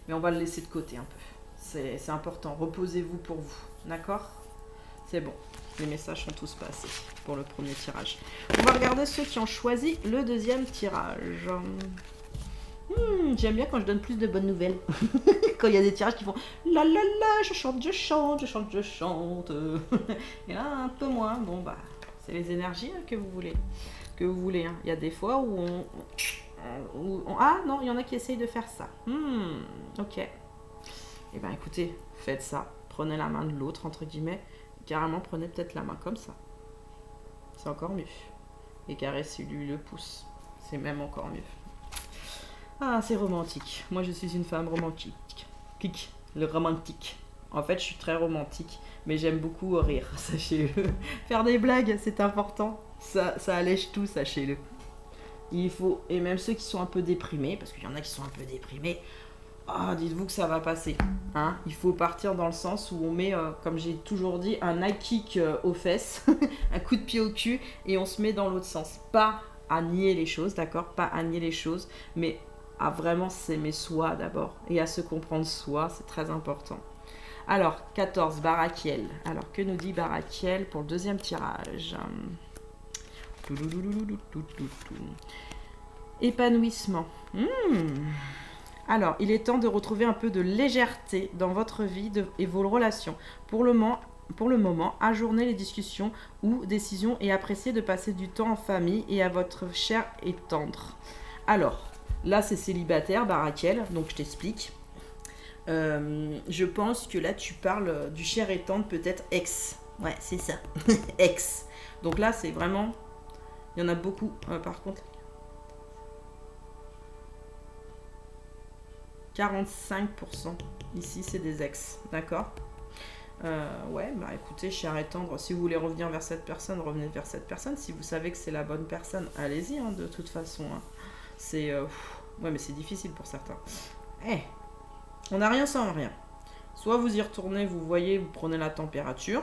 mais on va le laisser de côté un peu. C'est important, reposez-vous pour vous, d'accord? C'est bon, les messages sont tous passés pour le premier tirage. On va regarder ceux qui ont choisi le deuxième tirage. J'aime bien quand je donne plus de bonnes nouvelles. Quand il y a des tirages qui font la la la, je chante, je chante, je chante, je chante. Et là, un peu moins. Bon, bah, c'est les énergies hein, que vous voulez. Hein. Il y a des fois où ah non, il y en a qui essayent de faire ça. Ok. Eh bien, écoutez, faites ça. Prenez la main de l'autre, entre guillemets. Carrément, prenez peut-être la main comme ça. C'est encore mieux. Et caressez-lui le pouce. C'est même encore mieux. Ah, c'est romantique. Moi, je suis une femme romantique. Le romantique. En fait, je suis très romantique, mais j'aime beaucoup rire, sachez-le. Faire des blagues, c'est important. Ça allège tout, sachez-le. Il faut, et même ceux qui sont un peu déprimés, parce qu'il y en a qui sont un peu déprimés, dites-vous que ça va passer. Hein, il faut partir dans le sens où on met, comme j'ai toujours dit, un high kick aux fesses, un coup de pied au cul, et on se met dans l'autre sens. Pas à nier les choses, d'accord? Pas à nier les choses, mais à vraiment s'aimer soi d'abord et à se comprendre soi, c'est très important. Alors, 14, Barakiel. Alors, que nous dit Barakiel pour le deuxième tirage? Épanouissement. Alors, il est temps de retrouver un peu de légèreté dans votre vie et vos relations. Pour le moment, ajournez les discussions ou décisions et appréciez de passer du temps en famille et à votre cher et tendre. Alors, là, c'est célibataire, Barakiel, donc je t'explique. Je pense que là, tu parles du cher et tendre, peut-être ex. Ouais, c'est ça. Ex. Donc là, c'est vraiment... Il y en a beaucoup, par contre. 45%. Ici, c'est des ex. D'accord? Ouais, bah écoutez, cher et tendre, si vous voulez revenir vers cette personne, revenez vers cette personne. Si vous savez que c'est la bonne personne, allez-y, hein, de toute façon. Hein. C'est... ouais, mais c'est difficile pour certains. On n'a rien sans rien. Soit vous y retournez, vous voyez, vous prenez la température.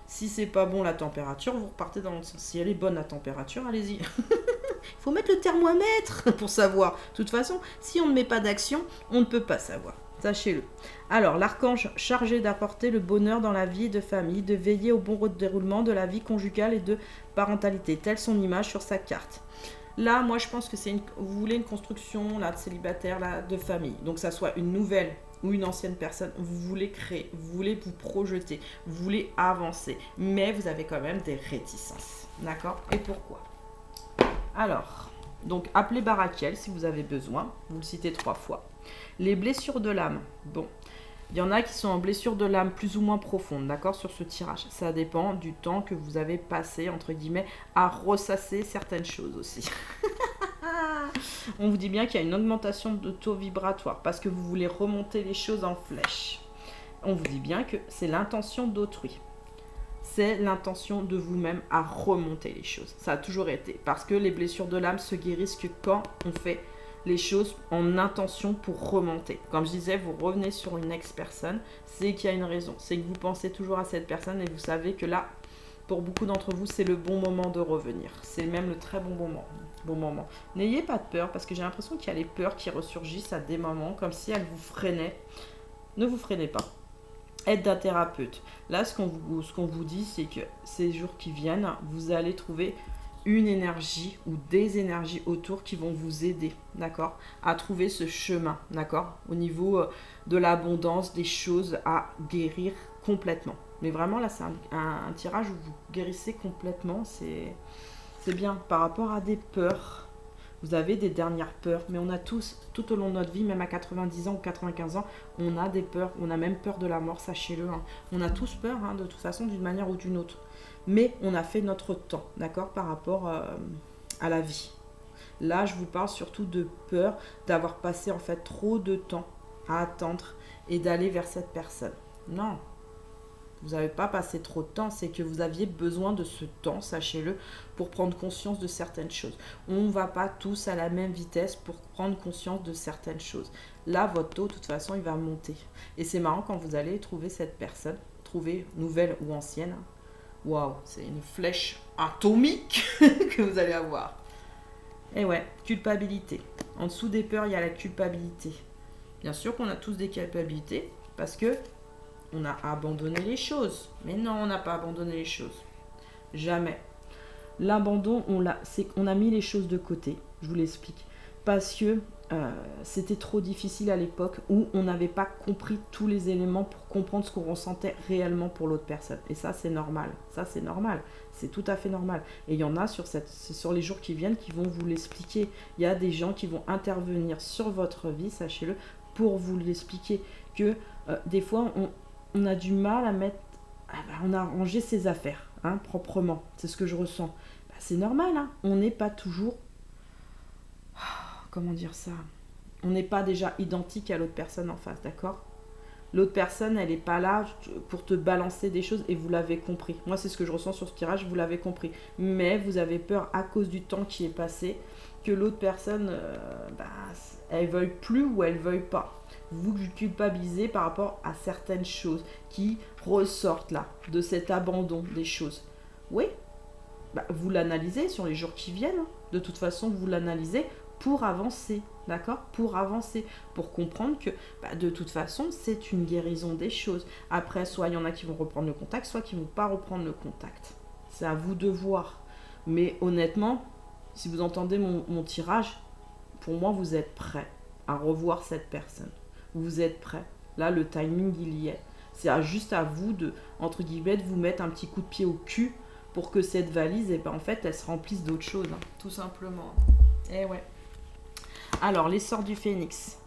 Si c'est pas bon la température, vous repartez dans l'autre sens. Si elle est bonne la température, allez-y. Il faut mettre le thermomètre pour savoir. De toute façon, si on ne met pas d'action, on ne peut pas savoir. Sachez-le. Alors, l'archange chargé d'apporter le bonheur dans la vie de famille, de veiller au bon déroulement de la vie conjugale et de parentalité. Telle son image sur sa carte. Là, moi, je pense que vous voulez une construction là, de célibataire, là, de famille. Donc, ça soit une nouvelle ou une ancienne personne. Vous voulez créer, vous voulez vous projeter, vous voulez avancer. Mais vous avez quand même des réticences. D'accord? Et pourquoi? Alors, donc, appelez Barakiel si vous avez besoin. Vous le citez 3 fois. Les blessures de l'âme. Bon, il y en a qui sont en blessure de l'âme plus ou moins profonde, d'accord, sur ce tirage. Ça dépend du temps que vous avez passé, entre guillemets, à ressasser certaines choses aussi. On vous dit bien qu'il y a une augmentation de taux vibratoire parce que vous voulez remonter les choses en flèche. On vous dit bien que c'est l'intention d'autrui. C'est l'intention de vous-même à remonter les choses. Ça a toujours été. Parce que les blessures de l'âme se guérissent que quand on fait les choses en intention pour remonter. Comme je disais, vous revenez sur une ex-personne, c'est qu'il y a une raison. C'est que vous pensez toujours à cette personne et vous savez que là, pour beaucoup d'entre vous, c'est le bon moment de revenir. C'est même le très bon moment. N'ayez pas de peur parce que j'ai l'impression qu'il y a les peurs qui ressurgissent à des moments comme si elles vous freinaient. Ne vous freinez pas. aide d'un thérapeute. Là, ce qu'on vous dit, c'est que ces jours qui viennent, vous allez trouver une énergie ou des énergies autour qui vont vous aider, d'accord, à trouver ce chemin, d'accord, au niveau de l'abondance, des choses à guérir complètement. Mais vraiment, là, c'est un tirage où vous guérissez complètement, c'est bien. Par rapport à des peurs, vous avez des dernières peurs, mais on a tous, tout au long de notre vie, même à 90 ans ou 95 ans, on a des peurs, on a même peur de la mort, sachez-le. Hein. On a tous peur, hein, de toute façon, d'une manière ou d'une autre. Mais on a fait notre temps, d'accord, par rapport à la vie. Là, je vous parle surtout de peur d'avoir passé en fait trop de temps à attendre et d'aller vers cette personne. Non, vous n'avez pas passé trop de temps, c'est que vous aviez besoin de ce temps, sachez-le, pour prendre conscience de certaines choses. On ne va pas tous à la même vitesse pour prendre conscience de certaines choses. Là, votre taux, de toute façon, il va monter. Et c'est marrant quand vous allez trouver cette personne, trouver nouvelle ou ancienne. Waouh, c'est une flèche atomique que vous allez avoir. Et ouais, culpabilité. En dessous des peurs, il y a la culpabilité. Bien sûr qu'on a tous des culpabilités, parce que on a abandonné les choses. Mais non, on n'a pas abandonné les choses. Jamais. L'abandon, c'est qu'on a mis les choses de côté. Je vous l'explique. Parce que c'était trop difficile à l'époque où on n'avait pas compris tous les éléments pour comprendre ce qu'on ressentait réellement pour l'autre personne. Et ça, c'est normal. Ça, c'est normal. C'est tout à fait normal. Et il y en a sur les jours qui viennent qui vont vous l'expliquer. Il y a des gens qui vont intervenir sur votre vie, sachez-le, pour vous l'expliquer. Que des fois, on a du mal à mettre... on a rangé ses affaires, hein, proprement. C'est ce que je ressens. C'est normal, hein. On n'est pas toujours... Comment dire ça? On n'est pas déjà identique à l'autre personne en face, d'accord? L'autre personne, elle n'est pas là pour te balancer des choses et vous l'avez compris. Moi, c'est ce que je ressens sur ce tirage, vous l'avez compris. Mais vous avez peur à cause du temps qui est passé que l'autre personne, elle veuille plus ou elle veuille pas. Vous culpabilisez par rapport à certaines choses qui ressortent là, de cet abandon des choses. Oui, vous l'analysez sur les jours qui viennent. De toute façon, vous l'analysez pour avancer, d'accord? Pour avancer, pour comprendre que de toute façon, c'est une guérison des choses. Après, soit il y en a qui vont reprendre le contact, soit qui ne vont pas reprendre le contact. C'est à vous de voir. Mais honnêtement, si vous entendez mon tirage, pour moi, vous êtes prêts à revoir cette personne. Vous êtes prêts. Là, le timing, il y est. C'est juste à vous de, entre guillemets, de vous mettre un petit coup de pied au cul pour que cette valise, en fait, elle se remplisse d'autres choses. Hein, tout simplement. Eh ouais. Alors, les sorts du phénix.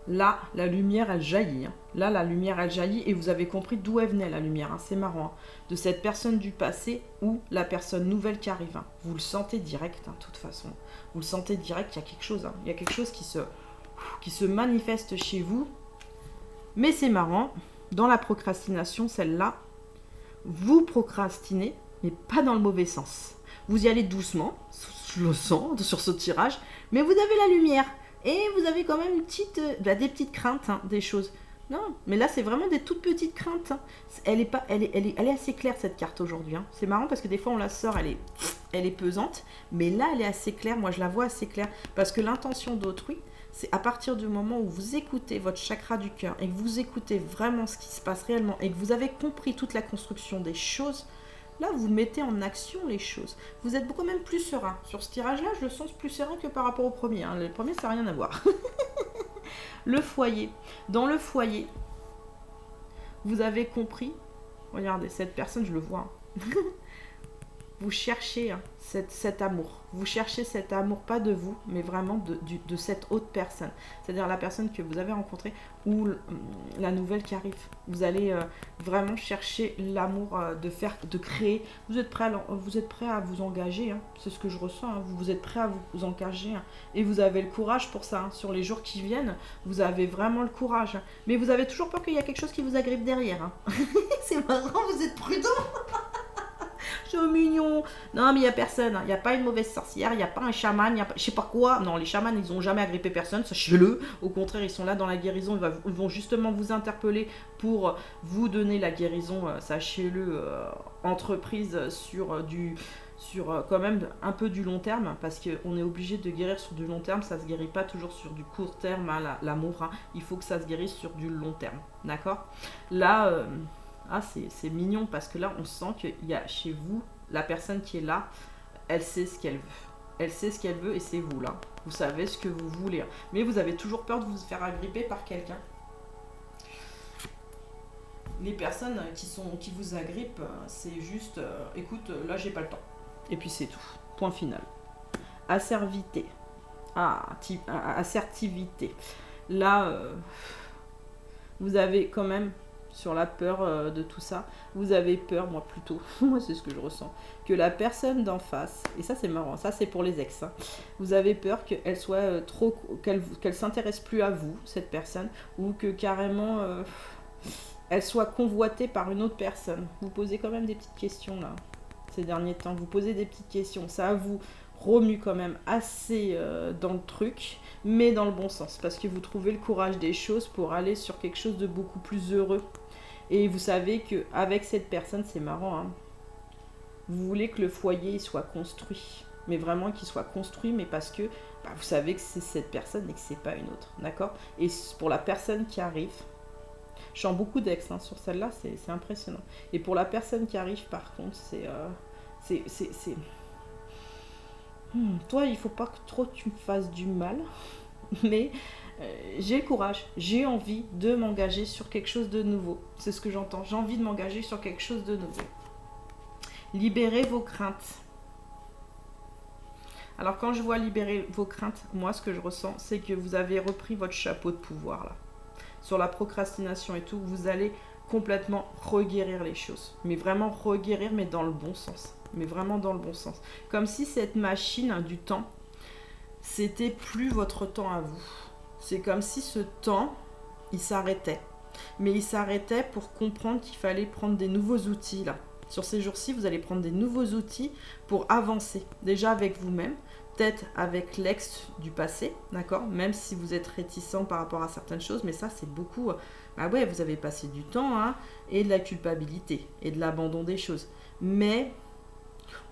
Là, la lumière, elle jaillit. Hein. Là, la lumière, elle jaillit et vous avez compris d'où elle venait, la lumière. Hein. C'est marrant. Hein. De cette personne du passé ou la personne nouvelle qui arrive. Hein. Vous le sentez direct, de toute façon. Vous le sentez direct, il y a quelque chose. Hein. Il y a quelque chose qui se manifeste chez vous. Mais c'est marrant. Dans la procrastination, celle-là, vous procrastinez, mais pas dans le mauvais sens. Vous y allez doucement, je le sens sur ce tirage, mais vous avez la lumière. Et vous avez quand même des petites craintes, hein, des choses. Non, mais là, c'est vraiment des toutes petites craintes. Hein. Elle est assez claire, cette carte, aujourd'hui. Hein. C'est marrant parce que des fois, on la sort, elle est pesante. Mais là, elle est assez claire. Moi, je la vois assez claire. Parce que l'intention d'autrui, c'est à partir du moment où vous écoutez votre chakra du cœur et que vous écoutez vraiment ce qui se passe réellement et que vous avez compris toute la construction des choses, là, vous mettez en action les choses. Vous êtes beaucoup même plus serein. Sur ce tirage-là, je le sens plus serein que par rapport au premier. Hein. Le premier, ça n'a rien à voir. Le foyer. Dans le foyer, vous avez compris. Regardez, cette personne, je le vois. Hein. Vous cherchez hein, cet amour. Vous cherchez cet amour, pas de vous, mais vraiment de cette autre personne. C'est-à-dire la personne que vous avez rencontrée ou la nouvelle qui arrive. Vous allez vraiment chercher l'amour de créer. Vous êtes prêt à vous engager. Hein. C'est ce que je ressens. Hein. Vous êtes prêt à vous engager. Hein. Et vous avez le courage pour ça. Hein. Sur les jours qui viennent, vous avez vraiment le courage. Hein. Mais vous avez toujours peur qu'il y a quelque chose qui vous agrippe derrière. Hein. C'est marrant, vous êtes prudent. C'est mignon. Non, mais il n'y a personne. Il n'y a pas une mauvaise sorcière, il n'y a pas un chaman, il n'y a pas je sais pas quoi. Non, les chamans, ils n'ont jamais agrippé personne, sachez-le. Au contraire, ils sont là dans la guérison. Ils vont justement vous interpeller pour vous donner la guérison, sachez-le, entreprise sur quand même un peu du long terme, parce qu'on est obligé de guérir sur du long terme, ça se guérit pas toujours sur du court terme, hein, l'amour, hein. Il faut que ça se guérisse sur du long terme, d'accord? Là, c'est mignon, parce que là, on sent qu'il y a chez vous, la personne qui est là, elle sait ce qu'elle veut. Elle sait ce qu'elle veut et c'est vous, là. Vous savez ce que vous voulez. Mais vous avez toujours peur de vous faire agripper par quelqu'un. Les personnes qui vous agrippent, c'est juste, écoute, là, j'ai pas le temps. Et puis c'est tout. Point final. Assertivité. Assertivité. Là, vous avez quand même, sur la peur de tout ça, vous avez peur, moi plutôt, moi c'est ce que je ressens, que la personne d'en face, et ça c'est marrant, ça c'est pour les ex, hein, vous avez peur qu'elle soit qu'elle s'intéresse plus à vous, cette personne, ou que carrément elle soit convoitée par une autre personne. Vous posez quand même des petites questions là, ces derniers temps, vous posez des petites questions, ça vous remue quand même assez dans le truc, mais dans le bon sens, parce que vous trouvez le courage des choses pour aller sur quelque chose de beaucoup plus heureux. Et vous savez qu'avec cette personne, c'est marrant, hein, vous voulez que le foyer soit construit, mais vraiment qu'il soit construit, mais parce que vous savez que c'est cette personne et que c'est pas une autre, d'accord? Et pour la personne qui arrive, je sens beaucoup d'ex, hein, sur celle-là, c'est impressionnant. Et pour la personne qui arrive, par contre, toi, il faut pas que trop tu me fasses du mal, mais j'ai le courage, j'ai envie de m'engager sur quelque chose de nouveau. C'est ce que j'entends, j'ai envie de m'engager sur quelque chose de nouveau. Libérez vos craintes. Alors quand je vois libérer vos craintes, moi ce que je ressens, c'est que vous avez repris votre chapeau de pouvoir là. Sur la procrastination et tout, vous allez complètement reguérir les choses. Mais vraiment reguérir, mais dans le bon sens. Mais vraiment dans le bon sens. Comme si cette machine du temps, c'était plus votre temps à vous. C'est comme si ce temps, il s'arrêtait. Mais il s'arrêtait pour comprendre qu'il fallait prendre des nouveaux outils là. Sur ces jours-ci, vous allez prendre des nouveaux outils pour avancer. Déjà avec vous-même, peut-être avec l'ex du passé, d'accord? Même si vous êtes réticent par rapport à certaines choses, mais ça c'est beaucoup... ouais, vous avez passé du temps, hein, et de la culpabilité, et de l'abandon des choses. Mais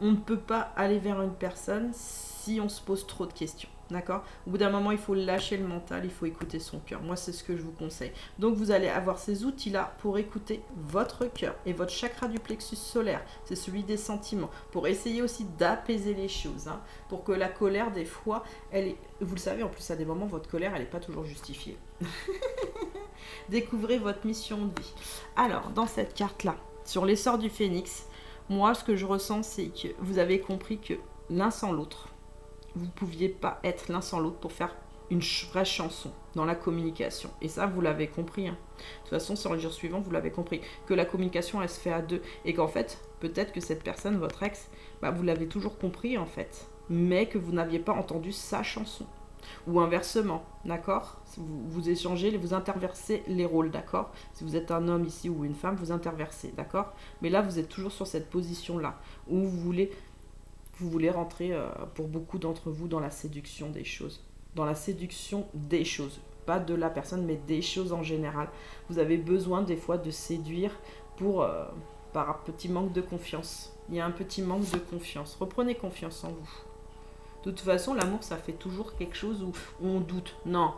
on ne peut pas aller vers une personne si on se pose trop de questions. D'accord? Au bout d'un moment, il faut lâcher le mental, il faut écouter son cœur. Moi, c'est ce que je vous conseille. Donc, vous allez avoir ces outils-là pour écouter votre cœur et votre chakra du plexus solaire. C'est celui des sentiments. Pour essayer aussi d'apaiser les choses. Hein, pour que la colère, des fois, vous le savez, en plus, à des moments, votre colère, elle n'est pas toujours justifiée. Découvrez votre mission de vie. Alors, dans cette carte-là, sur l'essor du phénix, moi, ce que je ressens, c'est que vous avez compris que l'un sans l'autre, vous ne pouviez pas être l'un sans l'autre pour faire une vraie chanson dans la communication. Et ça, vous l'avez compris. Hein. De toute façon, sur le jour suivant, vous l'avez compris. Que la communication, elle se fait à deux. Et qu'en fait, peut-être que cette personne, votre ex, vous l'avez toujours compris, en fait. Mais que vous n'aviez pas entendu sa chanson. Ou inversement, d'accord? Vous échangez, vous interversez les rôles, d'accord? Si vous êtes un homme ici ou une femme, vous interversez, d'accord? Mais là, vous êtes toujours sur cette position-là, où vous voulez rentrer, pour beaucoup d'entre vous, dans la séduction des choses. Dans la séduction des choses. Pas de la personne, mais des choses en général. Vous avez besoin, des fois, de séduire par un petit manque de confiance. Il y a un petit manque de confiance. Reprenez confiance en vous. De toute façon, l'amour, ça fait toujours quelque chose où on doute. Non,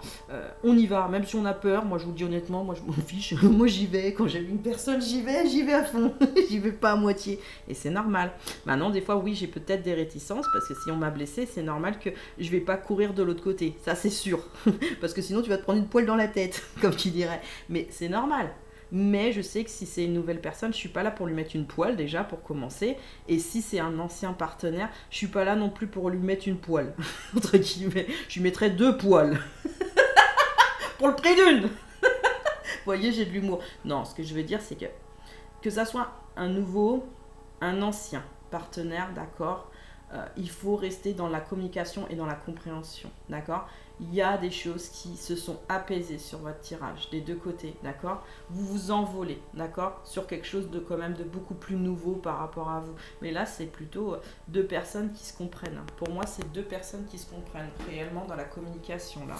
on y va, même si on a peur. Moi, je vous le dis honnêtement, moi, je m'en fiche. Moi, j'y vais. Quand j'aime une personne, j'y vais à fond. J'y vais pas à moitié. Et c'est normal. Maintenant, des fois, oui, j'ai peut-être des réticences, parce que si on m'a blessé, c'est normal que je vais pas courir de l'autre côté. Ça, c'est sûr. Parce que sinon, tu vas te prendre une poêle dans la tête, comme tu dirais. Mais c'est normal. Mais je sais que si c'est une nouvelle personne, je suis pas là pour lui mettre une poêle déjà pour commencer. Et si c'est un ancien partenaire, je suis pas là non plus pour lui mettre une poêle. Entre guillemets, je lui mettrais 2 poêles. Pour le prix d'une. Vous voyez, j'ai de l'humour. Non, ce que je veux dire, c'est que ça soit un nouveau, un ancien partenaire, d'accord, il faut rester dans la communication et dans la compréhension, d'accord? Il y a des choses qui se sont apaisées sur votre tirage, des deux côtés, d'accord? Vous vous envolez, d'accord? Sur quelque chose de quand même de beaucoup plus nouveau par rapport à vous. Mais là, c'est plutôt 2 personnes qui se comprennent. Pour moi, c'est 2 personnes qui se comprennent réellement dans la communication, là.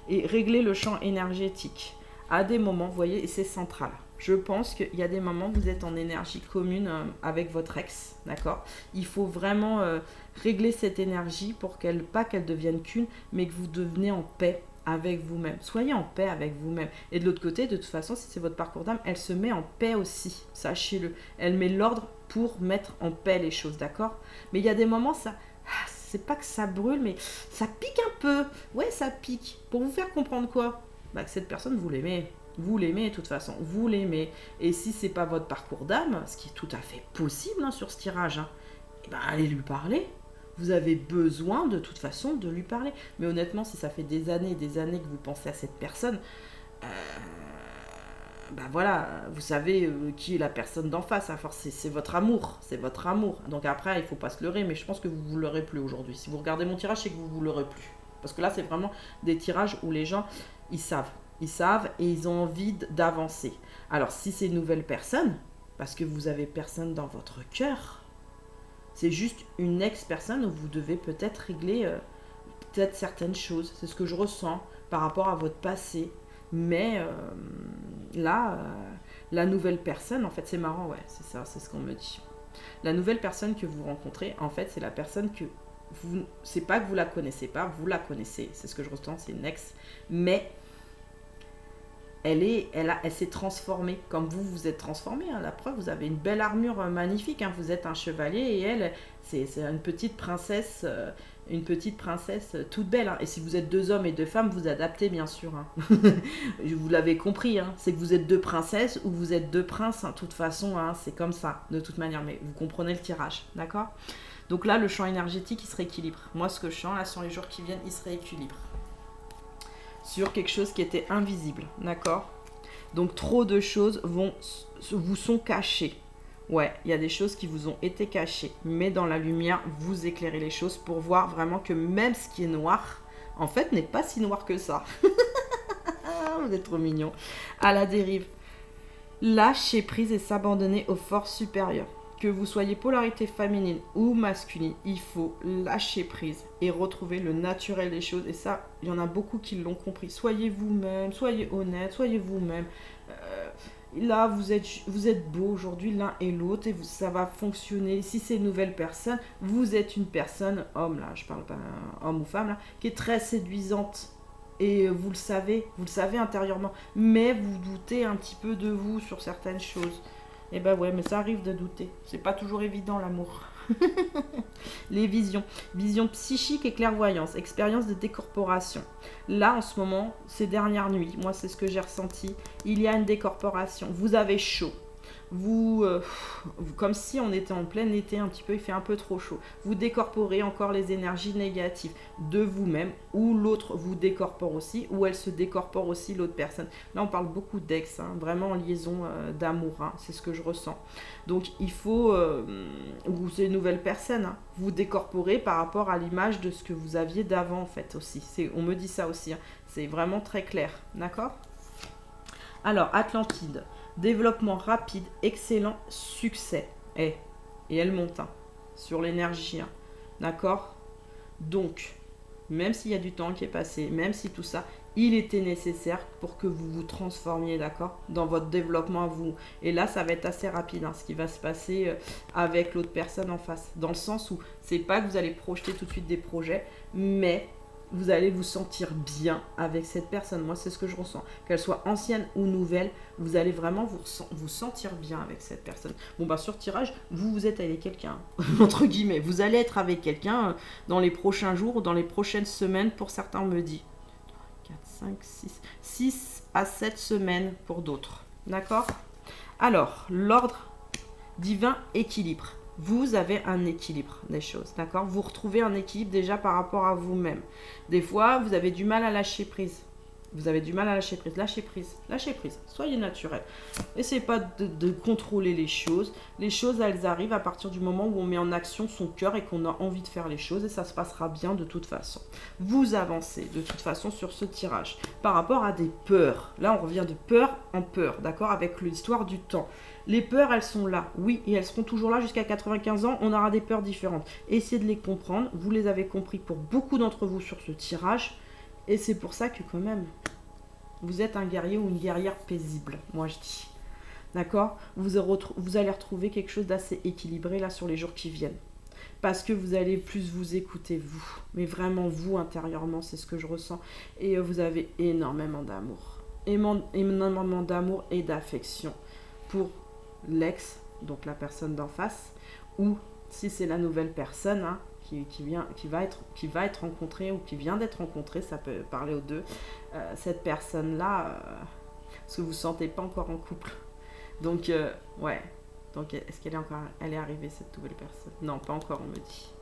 Et régler le champ énergétique. À des moments, vous voyez, et c'est central. Je pense qu'il y a des moments où vous êtes en énergie commune avec votre ex, d'accord? Il faut vraiment régler cette énergie pour pas qu'elle devienne qu'une, mais que vous devenez en paix avec vous-même. Soyez en paix avec vous-même. Et de l'autre côté, de toute façon, si c'est votre parcours d'âme, elle se met en paix aussi, sachez-le. Elle met l'ordre pour mettre en paix les choses, d'accord? Mais il y a des moments, c'est pas que ça brûle, mais ça pique un peu. Ouais, ça pique. Pour vous faire comprendre quoi? Bah, que cette personne, vous l'aimez. Vous l'aimez de toute façon, vous l'aimez. Et si c'est pas votre parcours d'âme, ce qui est tout à fait possible hein, sur ce tirage, hein, et ben allez lui parler. Vous avez besoin de toute façon de lui parler. Mais honnêtement, si ça fait des années et des années que vous pensez à cette personne, ben voilà, vous savez qui est la personne d'en face. À force, c'est votre amour, c'est votre amour. Donc après, il faut pas se leurrer, mais je pense que vous l'aurez plus aujourd'hui. Si vous regardez mon tirage, c'est que vous l'aurez plus. Parce que là, c'est vraiment des tirages où les gens, ils savent. Ils savent et ils ont envie d'avancer. Alors, si c'est une nouvelle personne, parce que vous avez personne dans votre cœur, c'est juste une ex-personne où vous devez peut-être régler peut-être certaines choses. C'est ce que je ressens par rapport à votre passé. Mais là, la nouvelle personne, en fait, c'est marrant, ouais, c'est ça, c'est ce qu'on me dit. La nouvelle personne que vous rencontrez, en fait, c'est la personne que vous... C'est pas que vous la connaissez pas, vous la connaissez. C'est ce que je ressens, c'est une ex. Mais... Elle s'est transformée, comme vous êtes transformé. Hein. La preuve, vous avez une belle armure magnifique. Hein. Vous êtes un chevalier et elle, c'est une petite princesse toute belle. Hein. Et si vous êtes deux hommes et deux femmes, vous adaptez bien sûr. Hein. Vous l'avez compris. Hein. C'est que vous êtes deux princesses ou vous êtes deux princes. Hein. De toute façon, hein, c'est comme ça, de toute manière. Mais vous comprenez le tirage, d'accord? Donc là, le champ énergétique, il se rééquilibre. Moi, ce que je sens là sur les jours qui viennent, il se rééquilibre. Sur quelque chose qui était invisible, d'accord? Donc trop de choses vous sont cachées. Ouais, il y a des choses qui vous ont été cachées, mais dans la lumière, vous éclairez les choses pour voir vraiment que même ce qui est noir, en fait, n'est pas si noir que ça. Vous êtes trop mignons. À la dérive. Lâcher prise et s'abandonner aux forces supérieures. Que vous soyez polarité féminine ou masculine, il faut lâcher prise et retrouver le naturel des choses. Et ça, il y en a beaucoup qui l'ont compris. Soyez vous-même, soyez honnête, soyez vous-même. Là, vous êtes beaux aujourd'hui l'un et l'autre et ça va fonctionner. Si c'est une nouvelle personne, vous êtes une personne, homme là, je parle pas homme ou femme là, qui est très séduisante. Et vous le savez intérieurement. Mais vous doutez un petit peu de vous sur certaines choses. Et ben ouais, mais ça arrive de douter. C'est pas toujours évident l'amour. Les visions. Visions psychiques et clairvoyance. Expérience de décorporation. Là, en ce moment, ces dernières nuits, moi c'est ce que j'ai ressenti. Il y a une décorporation. Vous avez chaud. Comme si on était en plein été un petit peu, il fait un peu trop chaud. Vous décorporez encore les énergies négatives de vous-même, ou l'autre vous décorpore aussi, ou elle se décorpore aussi, l'autre personne. Là, on parle beaucoup d'ex, hein, vraiment en liaison d'amour, hein, c'est ce que je ressens. Donc, il faut, vous êtes une nouvelle personne, hein, vous décorporez par rapport à l'image de ce que vous aviez d'avant, en fait, aussi. On me dit ça aussi, hein, c'est vraiment très clair, d'accord? Alors, Atlantide. Développement rapide, excellent, succès. Et elle monte hein, sur l'énergie. Hein, d'accord? Donc, même s'il y a du temps qui est passé, même si tout ça, il était nécessaire pour que vous vous transformiez, d'accord? Dans votre développement à vous. Et là, ça va être assez rapide, hein, ce qui va se passer avec l'autre personne en face. Dans le sens où, c'est pas que vous allez projeter tout de suite des projets, mais... vous allez vous sentir bien avec cette personne. Moi, c'est ce que je ressens. Qu'elle soit ancienne ou nouvelle, vous allez vraiment vous sentir bien avec cette personne. Bon, bah, sur tirage, vous êtes avec quelqu'un, entre guillemets. Vous allez être avec quelqu'un dans les prochains jours, dans les prochaines semaines, pour certains, on me dit. 4, 5, 6 à 7 semaines pour d'autres. D'accord? Alors, l'ordre divin équilibre. Vous avez un équilibre des choses, d'accord? Vous retrouvez un équilibre déjà par rapport à vous-même. Des fois, vous avez du mal à lâcher prise. Vous avez du mal à lâcher prise. Lâchez prise. Lâchez prise. Soyez naturel. Essayez pas de contrôler les choses. Les choses, elles arrivent à partir du moment où on met en action son cœur et qu'on a envie de faire les choses. Et ça se passera bien de toute façon. Vous avancez de toute façon sur ce tirage. Par rapport à des peurs. Là, on revient de peur en peur, d'accord? Avec l'histoire du temps. Les peurs, elles sont là, oui, et elles seront toujours là jusqu'à 95 ans. On aura des peurs différentes. Essayez de les comprendre. Vous les avez compris pour beaucoup d'entre vous sur ce tirage. Et c'est pour ça que quand même, vous êtes un guerrier ou une guerrière paisible, moi je dis. D'accord, vous allez retrouver quelque chose d'assez équilibré là sur les jours qui viennent. Parce que vous allez plus vous écouter, vous. Mais vraiment, vous, intérieurement, c'est ce que je ressens. Et vous avez énormément d'amour. Énormément d'amour et d'affection pour l'ex, donc la personne d'en face, ou si c'est la nouvelle personne hein, qui va être rencontrée ou qui vient d'être rencontrée, ça peut parler aux deux, cette personne-là, parce que vous ne vous sentez pas encore en couple. Donc, ouais. Donc, est-ce qu'elle est arrivée, cette nouvelle personne? Non, pas encore, on me dit.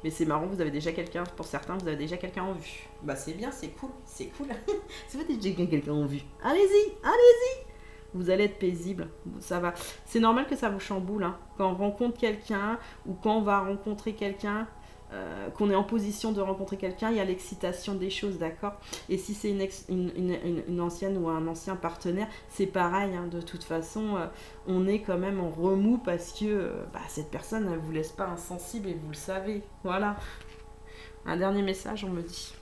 Mais c'est marrant, vous avez déjà quelqu'un, pour certains, vous avez déjà quelqu'un en vue. Bah, c'est bien, c'est cool. C'est vous avez déjà quelqu'un en vue. Allez-y, allez-y. Vous allez être paisible, ça va. C'est normal que ça vous chamboule, hein. Quand on rencontre quelqu'un, ou quand on va rencontrer quelqu'un, qu'on est en position de rencontrer quelqu'un, il y a l'excitation des choses, d'accord? Et si c'est une ancienne ou un ancien partenaire, c'est pareil, hein, de toute façon, on est quand même en remous parce que cette personne, elle ne vous laisse pas insensible et vous le savez. Voilà. Un dernier message, on me dit.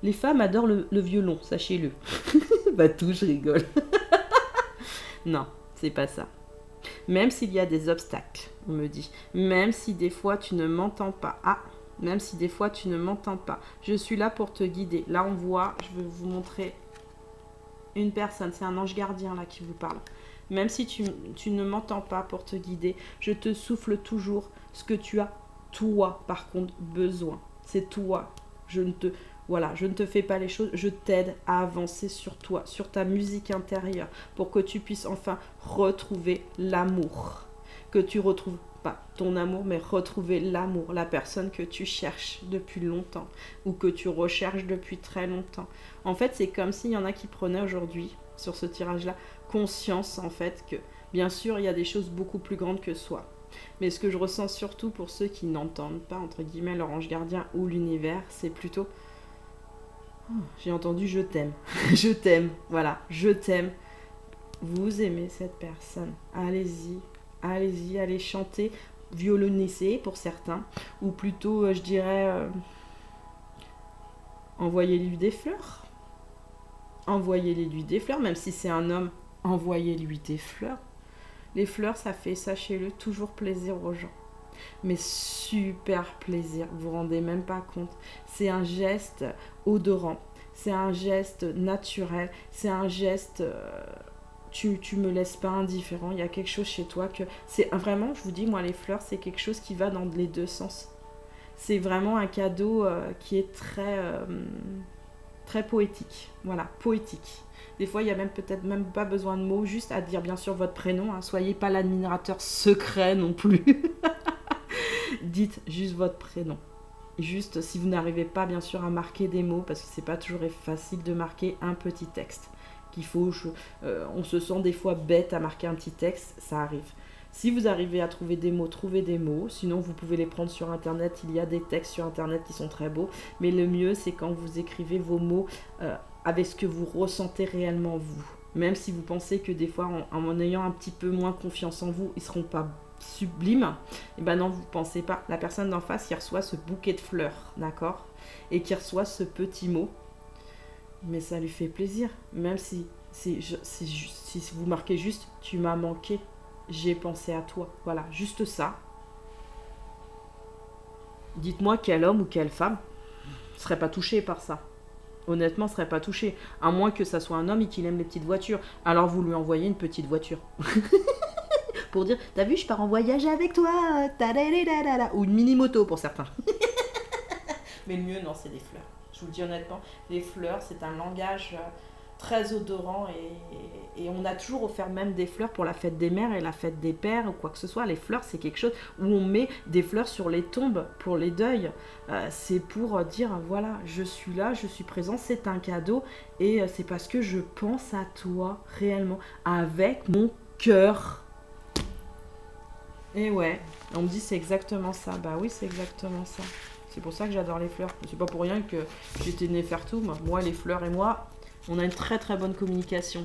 Les femmes adorent le violon, sachez-le. Bah tout, je rigole. Non, c'est pas ça. Même s'il y a des obstacles, on me dit. Même si des fois tu ne m'entends pas. Ah, même si des fois tu ne m'entends pas. Je suis là pour te guider. Là, on voit, je vais vous montrer une personne. C'est un ange gardien là qui vous parle. Même si tu ne m'entends pas pour te guider, je te souffle toujours ce que tu as, toi, par contre, besoin. C'est toi. Je ne te fais pas les choses, je t'aide à avancer sur toi, sur ta musique intérieure, pour que tu puisses enfin retrouver l'amour. Que tu retrouves pas ton amour, mais retrouver l'amour, la personne que tu cherches depuis longtemps, ou que tu recherches depuis très longtemps. En fait, c'est comme s'il y en a qui prenaient aujourd'hui, sur ce tirage-là, conscience en fait que, bien sûr, il y a des choses beaucoup plus grandes que soi. Mais ce que je ressens surtout pour ceux qui n'entendent pas, entre guillemets, leur ange gardien ou l'univers, c'est plutôt... Oh, j'ai entendu je t'aime. Je t'aime. Voilà, je t'aime. Vous aimez cette personne. Allez-y. Allez-y, allez chanter, violonner pour certains. Ou plutôt, je dirais, envoyez-lui des fleurs. Envoyez-lui des fleurs, même si c'est un homme, envoyez-lui des fleurs. Les fleurs, ça fait, sachez-le, toujours plaisir aux gens. Mais super plaisir, vous vous rendez même pas compte. C'est un geste odorant, c'est un geste naturel, c'est un geste... tu me laisses pas indifférent, il y a quelque chose chez toi que... C'est vraiment, je vous dis, moi, les fleurs, c'est quelque chose qui va dans les deux sens. C'est vraiment un cadeau qui est très poétique. Voilà, poétique. Des fois, il n'y a peut-être même pas besoin de mots, juste à dire bien sûr votre prénom. Hein. Soyez pas l'admirateur secret non plus. Dites juste votre prénom. Juste, si vous n'arrivez pas bien sûr à marquer des mots, parce que c'est pas toujours facile de marquer un petit texte. On se sent des fois bête à marquer un petit texte, ça arrive. Si vous arrivez à trouver des mots, trouvez des mots. Sinon, vous pouvez les prendre sur Internet. Il y a des textes sur Internet qui sont très beaux. Mais le mieux, c'est quand vous écrivez vos mots avec ce que vous ressentez réellement vous. Même si vous pensez que des fois, en ayant un petit peu moins confiance en vous, ils ne seront pas sublimes. Et ben non, vous ne pensez pas. La personne d'en face, qui reçoit ce bouquet de fleurs, d'accord? Et qui reçoit ce petit mot. Mais ça lui fait plaisir. Même si vous marquez juste « tu m'as manqué ». J'ai pensé à toi. Voilà, juste ça. Dites-moi quel homme ou quelle femme ne serait pas touché par ça. Honnêtement, ne serait pas touché. À moins que ça soit un homme et qu'il aime les petites voitures. Alors vous lui envoyez une petite voiture. Pour dire, t'as vu, je pars en voyage avec toi. Ou une mini-moto pour certains. Mais le mieux, non, c'est des fleurs. Je vous le dis honnêtement, les fleurs, c'est un langage... très odorant et on a toujours offert même des fleurs pour la fête des mères et la fête des pères ou quoi que ce soit. Les fleurs, c'est quelque chose où on met des fleurs sur les tombes pour les deuils. C'est pour dire, voilà, je suis là, je suis présent, c'est un cadeau et c'est parce que je pense à toi réellement, avec mon cœur. Et ouais, on me dit c'est exactement ça. Bah oui, c'est exactement ça. C'est pour ça que j'adore les fleurs. C'est pas pour rien que j'étais née Fertoum. Moi, les fleurs et moi... On a une très très bonne communication.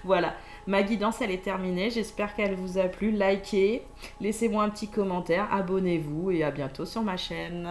Voilà, ma guidance elle est terminée. J'espère qu'elle vous a plu. Likez, laissez-moi un petit commentaire, abonnez-vous et à bientôt sur ma chaîne.